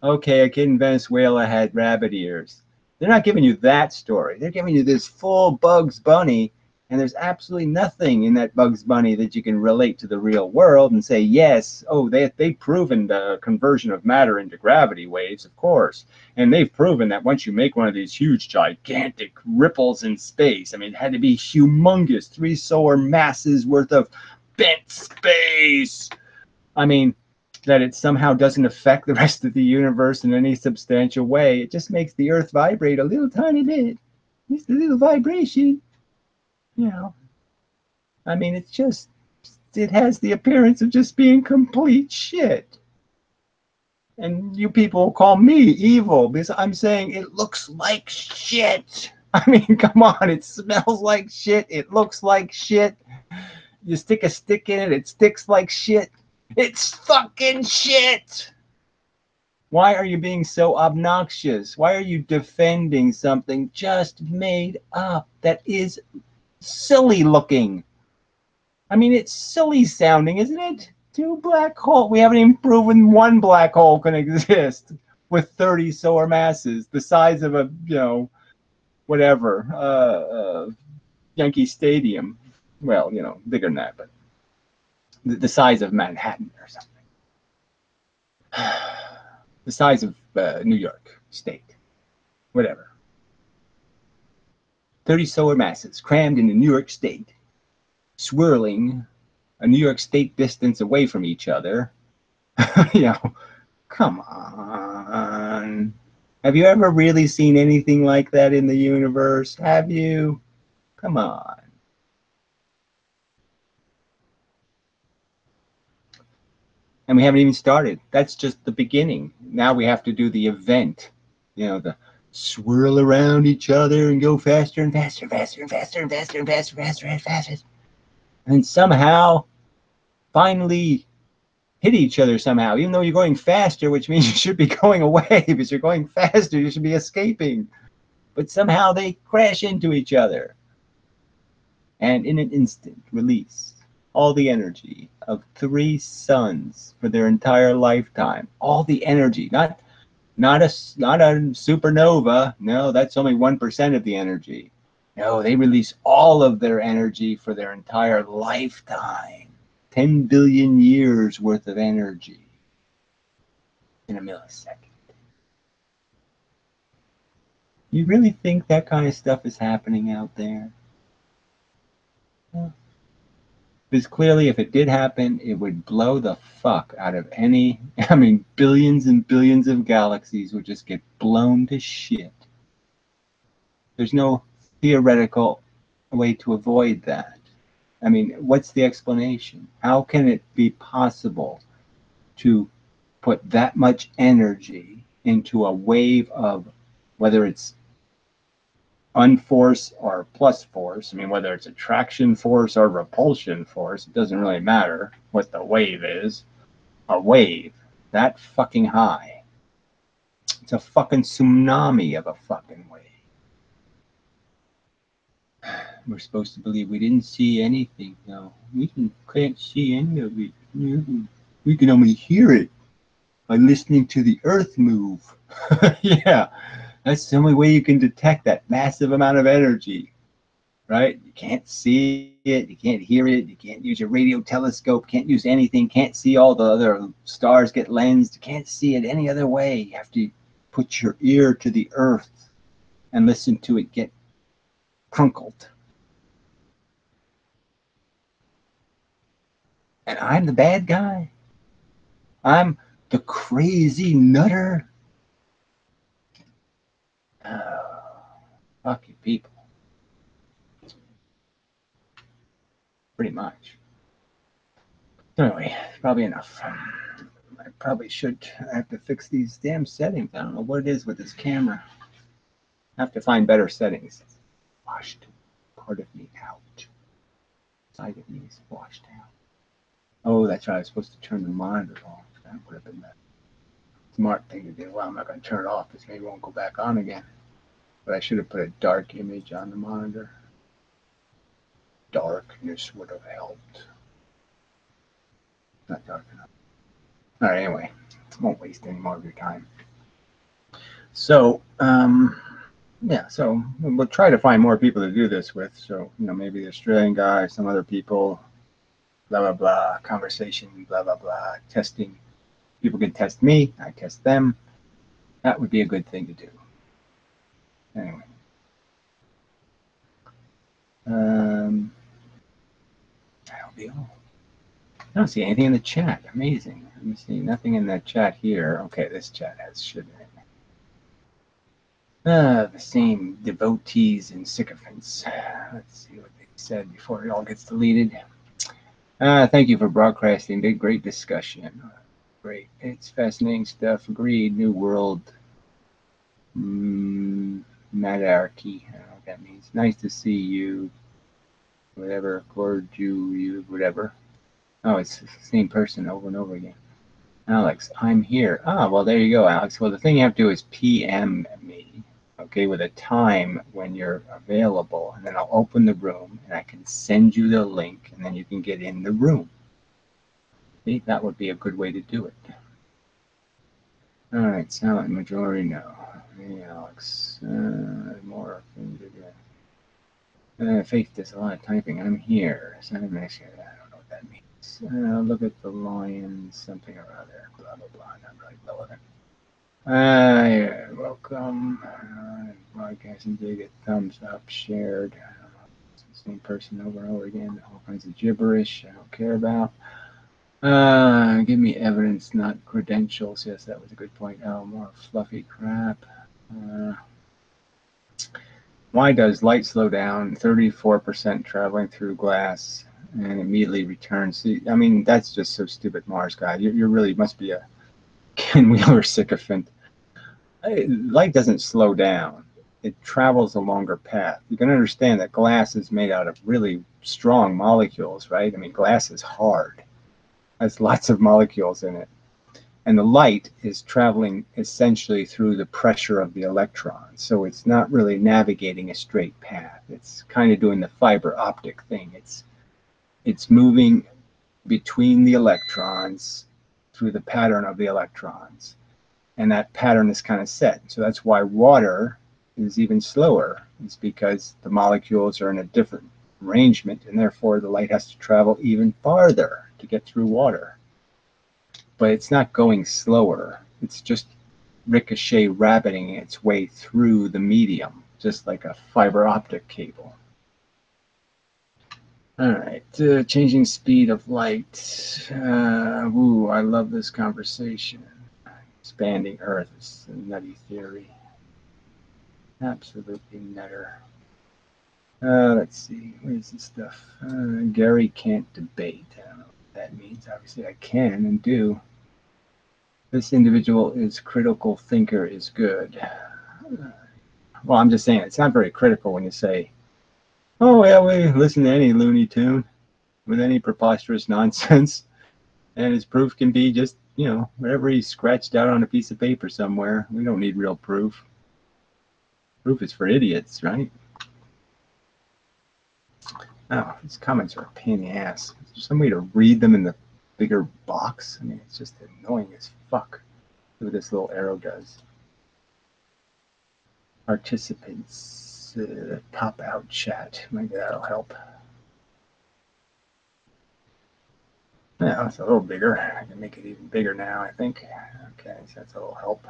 okay, a kid in Venezuela had rabbit ears. They're not giving you that story. They're giving you this full Bugs Bunny, and there's absolutely nothing in that Bugs Bunny that you can relate to the real world and say, yes, oh, they've proven the conversion of matter into gravity waves, of course. And they've proven that once you make one of these huge, gigantic ripples in space, I mean, it had to be humongous, 3 solar masses worth of bent space. I mean, that it somehow doesn't affect the rest of the universe in any substantial way. It just makes the Earth vibrate a little tiny bit. Just a little vibration. I mean, it has the appearance of just being complete shit. And you people call me evil because I'm saying it looks like shit. I mean, come on, it smells like shit. It looks like shit. You stick a stick in it, it sticks like shit. It's fucking shit. Why are you being so obnoxious? Why are you defending something just made up that is silly looking? I mean, it's silly sounding, isn't it? 2 black holes. We haven't even proven 1 black hole can exist with 30 solar masses, the size of a, whatever, Yankee Stadium. Well, bigger than that, but the size of Manhattan or something. The size of New York State, whatever. 30 solar masses crammed into New York State, swirling a New York State distance away from each other. Come on. Have you ever really seen anything like that in the universe? Have you? Come on. And we haven't even started. That's just the beginning. Now we have to do the event. The swirl around each other and go faster and faster, faster and faster and faster and faster, faster and faster. And somehow, finally hit each other somehow, even though you're going faster, which means you should be going away. Because you're going faster, you should be escaping. But somehow they crash into each other. And in an instant, release all the energy of 3 suns for their entire lifetime. All the energy, not a supernova. No, that's only 1% of the energy. No, they release all of their energy for their entire lifetime. 10 billion years worth of energy in a millisecond. You really think that kind of stuff is happening out there? Because clearly, if it did happen, it would blow the fuck out of any, billions and billions of galaxies would just get blown to shit. There's no theoretical way to avoid that. What's the explanation? How can it be possible to put that much energy into a wave of, whether it's unforce or plus force, whether it's attraction force or repulsion force, it doesn't really matter what the wave is. A wave that fucking high. It's a fucking tsunami of a fucking wave. We're supposed to believe we didn't see anything. No, we can't see any of it. We can only hear it by listening to the earth move. Yeah. That's the only way you can detect that massive amount of energy, right? You can't see it, you can't hear it, you can't use your radio telescope, can't use anything, can't see all the other stars get lensed, you can't see it any other way. You have to put your ear to the earth and listen to it get crunkled. And I'm the bad guy. I'm the crazy nutter. Fuck you people. Pretty much. Anyway, probably enough. I probably should have to fix these damn settings. I don't know what it is with this camera. I have to find better settings. It's washed part of me out. Side of me is washed out. Oh, that's right. I was supposed to turn the monitor off. That would have been the smart thing to do. Well, I'm not going to turn it off because maybe it won't go back on again. But I should have put a dark image on the monitor. Darkness would have helped. Not dark enough. All right, anyway, won't waste any more of your time. So, yeah, so we'll try to find more people to do this with. So, you know, maybe the Australian guy, some other people, blah, blah, blah, conversation, blah, blah, blah, testing. People can test me, I test them. That would be a good thing to do. Anyway. That'll be all. I don't see anything in the chat. Amazing. Let me see. Nothing in that chat here. Okay, this chat has shit in it. The same devotees and sycophants. Let's see what they said before it all gets deleted. Thank you for broadcasting. Great discussion. Great. It's fascinating stuff. Agreed. New world. Matarchy. I don't know what that means. Nice to see you. Whatever. Cord you, whatever. Oh, it's the same person over and over again. Alex, I'm here. Ah, well, there you go, Alex. Well, the thing you have to do is PM me, okay, with a time when you're available, and then I'll open the room, and I can send you the link, and then you can get in the room. See, that would be a good way to do it. All right, silent majority, no. Hey, Alex. More things to do. Faith does a lot of typing. I'm here. I don't know what that means. Look at the lion, something or other, blah, blah, blah, not really relevant. Yeah, welcome. Broadcasting, dig it, thumbs up, shared. I don't know. It's the same person over and over again, all kinds of gibberish I don't care about. Give me evidence, not credentials. Yes, that was a good point. Oh, more fluffy crap. Why does light slow down 34% traveling through glass and immediately returns? See, I mean, that's just so stupid, Mars guy. You really must be a Ken Wheeler sycophant. Light doesn't slow down. It travels a longer path. You can understand that glass is made out of really strong molecules, right? I mean, glass is hard. Has lots of molecules in it. And the light is traveling essentially through the pressure of the electrons. So it's not really navigating a straight path. It's kind of doing the fiber optic thing. It's moving between the electrons through the pattern of the electrons. And that pattern is kind of set. So that's why water is even slower. It's because the molecules are in a different arrangement, and therefore the light has to travel even farther to get through water. But it's not going slower. It's just ricochet rabbiting its way through the medium, just like a fiber optic cable. All right, changing speed of light. Ooh, I love this conversation. Expanding Earth is a nutty theory. Absolutely nutter. Let's see, where's this stuff? Gary can't debate. I don't know what that means. Obviously, I can and do. This individual is critical thinker is good. Well, I'm just saying it's not very critical when you say, oh, yeah, we listen to any Looney Tune with any preposterous nonsense, and his proof can be just, you know, whatever he scratched out on a piece of paper somewhere. We don't need real proof. Proof is for idiots, right? Oh, these comments are a pain in the ass. Is there some way to read them in the bigger box? I mean, it's just annoying as fuck. Look what this little arrow does. Participants, pop out chat. Maybe that'll help. Yeah, it's a little bigger. I can make it even bigger now, I think. Okay, so that's a little help.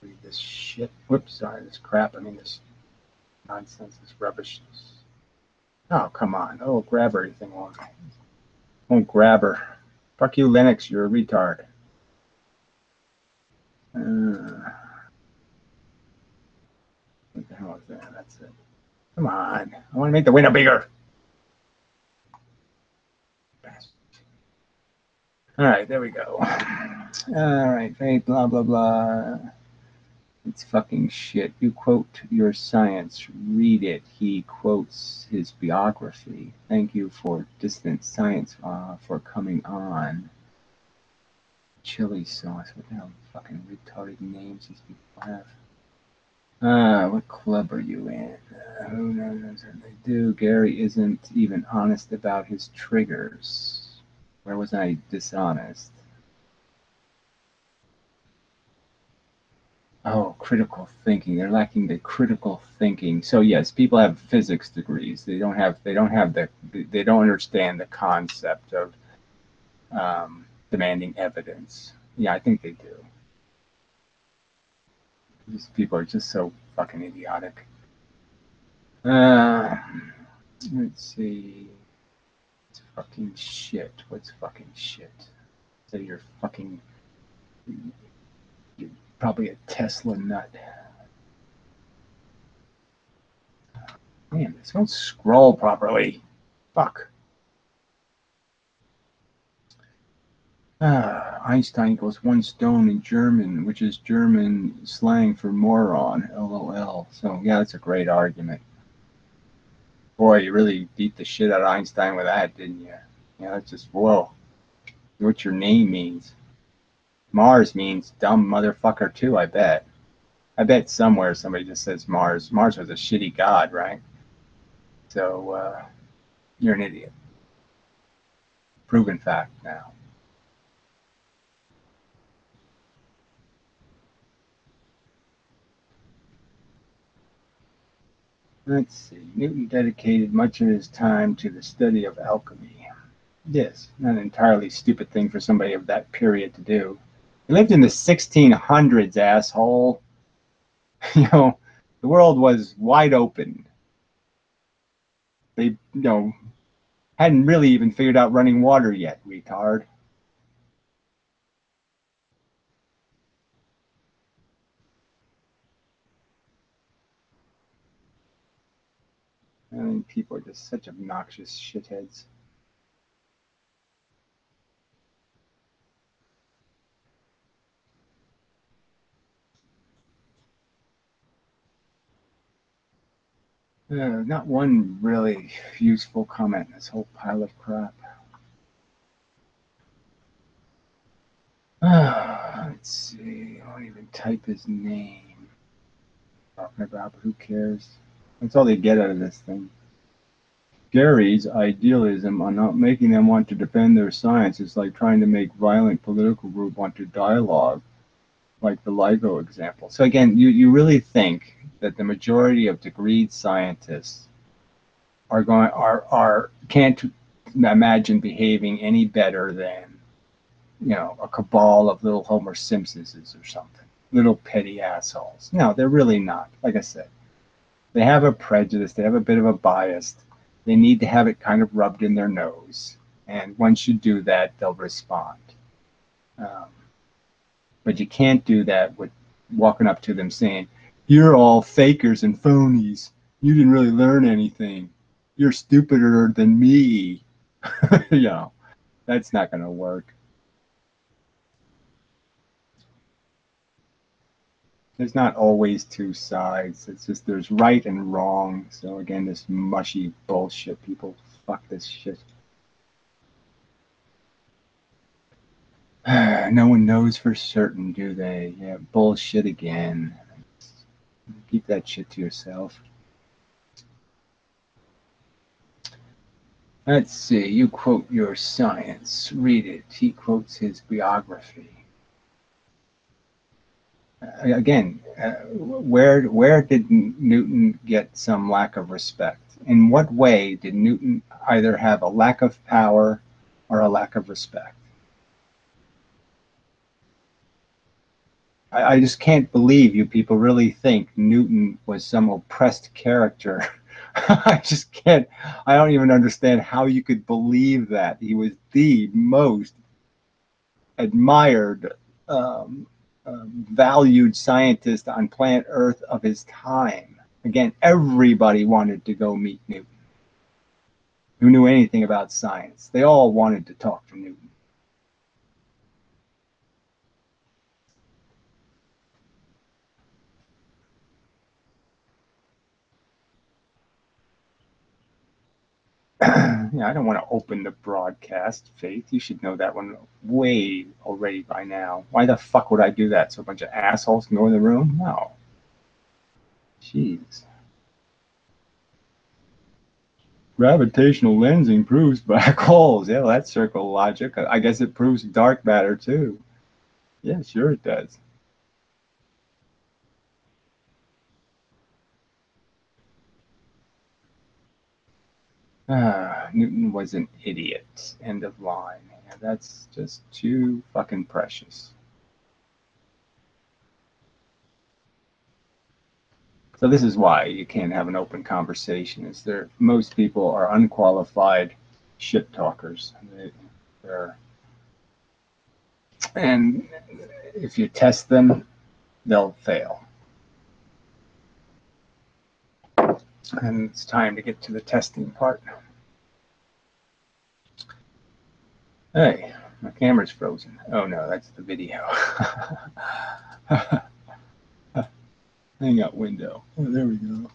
Read this shit. Whoops, sorry, this crap. I mean, this nonsense, this rubbish. Oh, come on. Oh, grab everything won't grab her. Fuck you, Linux. You're a retard. What the hell is that? That's it. Come on. I want to make the window bigger. All right, there we go. All right, great, blah, blah, blah. It's fucking shit. You quote your science, read it. He quotes his biography. Thank you for Dissident Science for coming on. Chili sauce. What the hell fucking retarded names these people have? What club are you in? Who knows what they do? Gary isn't even honest about his triggers. Where was I dishonest? Oh, critical thinking. They're lacking the critical thinking. So yes, people have physics degrees. They don't understand the concept of demanding evidence. Yeah, I think they do. These people are just so fucking idiotic. Let's see. It's fucking shit. What's fucking shit? So you're fucking. You're probably a Tesla nut. Man, this won't scroll properly. Fuck. Einstein equals one stone in German, which is German slang for moron, LOL. So, yeah, that's a great argument. Boy, you really beat the shit out of Einstein with that, didn't you? Yeah, that's just, whoa. What your name means. Mars means dumb motherfucker, too, I bet. I bet somewhere somebody just says Mars. Mars was a shitty god, right? So, you're an idiot. Proven fact now. Let's see. Newton dedicated much of his time to the study of alchemy. Yes, not an entirely stupid thing for somebody of that period to do. He lived in the 1600s, asshole. You know, the world was wide open. They, hadn't really even figured out running water yet, retard. I mean, people are just such obnoxious shitheads. Not one really useful comment in this whole pile of crap. Let's see. I won't even type his name. Talking about, but who cares? That's all they get out of this thing. Gary's idealism on not making them want to defend their science is like trying to make violent political group want to dialogue, like the LIGO example. So again, you really think that the majority of degreed scientists can't imagine behaving any better than a cabal of little Homer Simpsons or something, little petty assholes. No, they're really not. Like I said, they have a prejudice, they have a bit of a bias. They need to have it kind of rubbed in their nose. And once you do that, they'll respond. But you can't do that with walking up to them saying, "You're all fakers and phonies. You didn't really learn anything. You're stupider than me." That's not going to work. There's not always two sides. It's just there's right and wrong. So again, this mushy bullshit. People fuck this shit. No one knows for certain, do they? Yeah, bullshit again. Keep that shit to yourself. Let's see. You quote your science. Read it. He quotes his biography. Again, where did Newton get some lack of respect? In what way did Newton either have a lack of power or a lack of respect? I just can't believe you people really think Newton was some oppressed character. I just can't. I don't even understand how you could believe that. He was the most admired, valued scientist on planet Earth of his time. Again, everybody wanted to go meet Newton. Who knew anything about science? They all wanted to talk to Newton. Yeah, I don't want to open the broadcast, Faith. You should know that one way already by now. Why the fuck would I do that? So a bunch of assholes can go in the room? No. Jeez. Gravitational lensing proves black holes. Yeah, well, that's circle logic. I guess it proves dark matter too. Yeah, sure it does. Newton was an idiot. End of line. Yeah, that's just too fucking precious. So this is why you can't have an open conversation. Is there? Most people are unqualified shit talkers. And if you test them, they'll fail. And it's time to get to the testing part. Hey, my camera's frozen. Oh no, that's the video. Hang out window. Oh, there we go.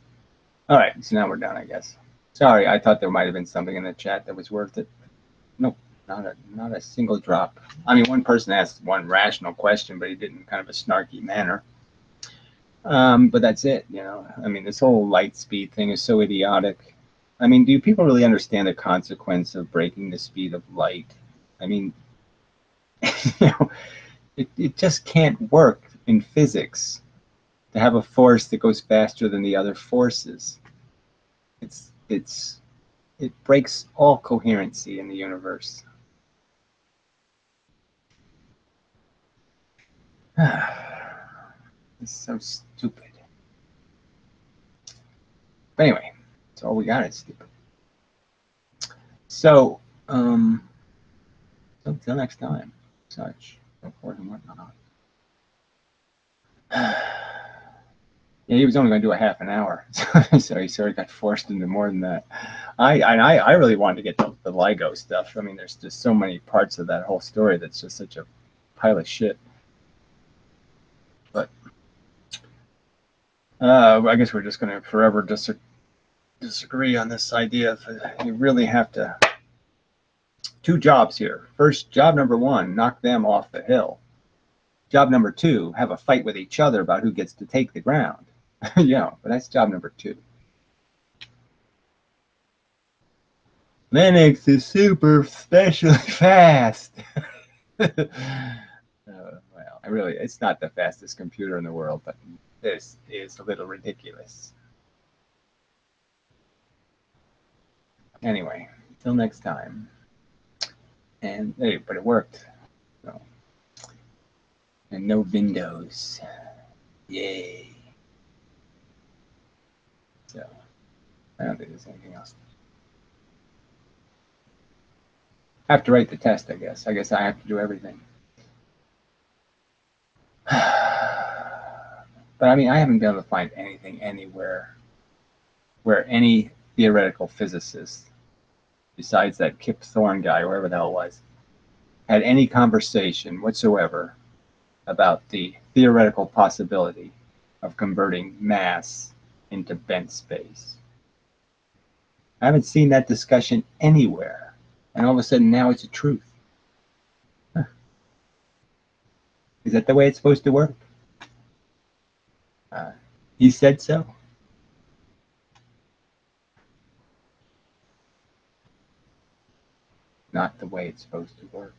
All right, so now we're done, I guess. Sorry, I thought there might have been something in the chat that was worth it. Nope, not a single drop. I mean, one person asked one rational question, but he did it in kind of a snarky manner. But that's it, you know. I mean, this whole light speed thing is so idiotic. I mean, do people really understand the consequence of breaking the speed of light? I mean, you know, it just can't work in physics to have a force that goes faster than the other forces. It breaks all coherency in the universe. It's so stupid. But anyway, that's all we got. It's stupid. So, until next time, such report and whatnot. Yeah, he was only going to do a half an hour, so he sort of got forced into more than that. I really wanted to get the LIGO stuff. I mean, there's just so many parts of that whole story that's just such a pile of shit. But I guess we're just going to forever disagree on this idea of you really have to. Two jobs here. First, job number one, knock them off the hill. Job number two, have a fight with each other about who gets to take the ground. Yeah, but that's job number two. Linux is super specially fast. Well, it's not the fastest computer in the world, but this is a little ridiculous. Anyway, until next time. And hey, but it worked. So, and no Windows. Yay. So, I don't think there's anything else. I have to write the test, I guess. I guess I have to do everything. But I mean, I haven't been able to find anything anywhere where any theoretical physicist, besides that Kip Thorne guy, wherever the hell it was, had any conversation whatsoever about the theoretical possibility of converting mass into bent space. I haven't seen that discussion anywhere. And all of a sudden now it's a truth. Huh. Is that the way it's supposed to work? He said so. Not the way it's supposed to work.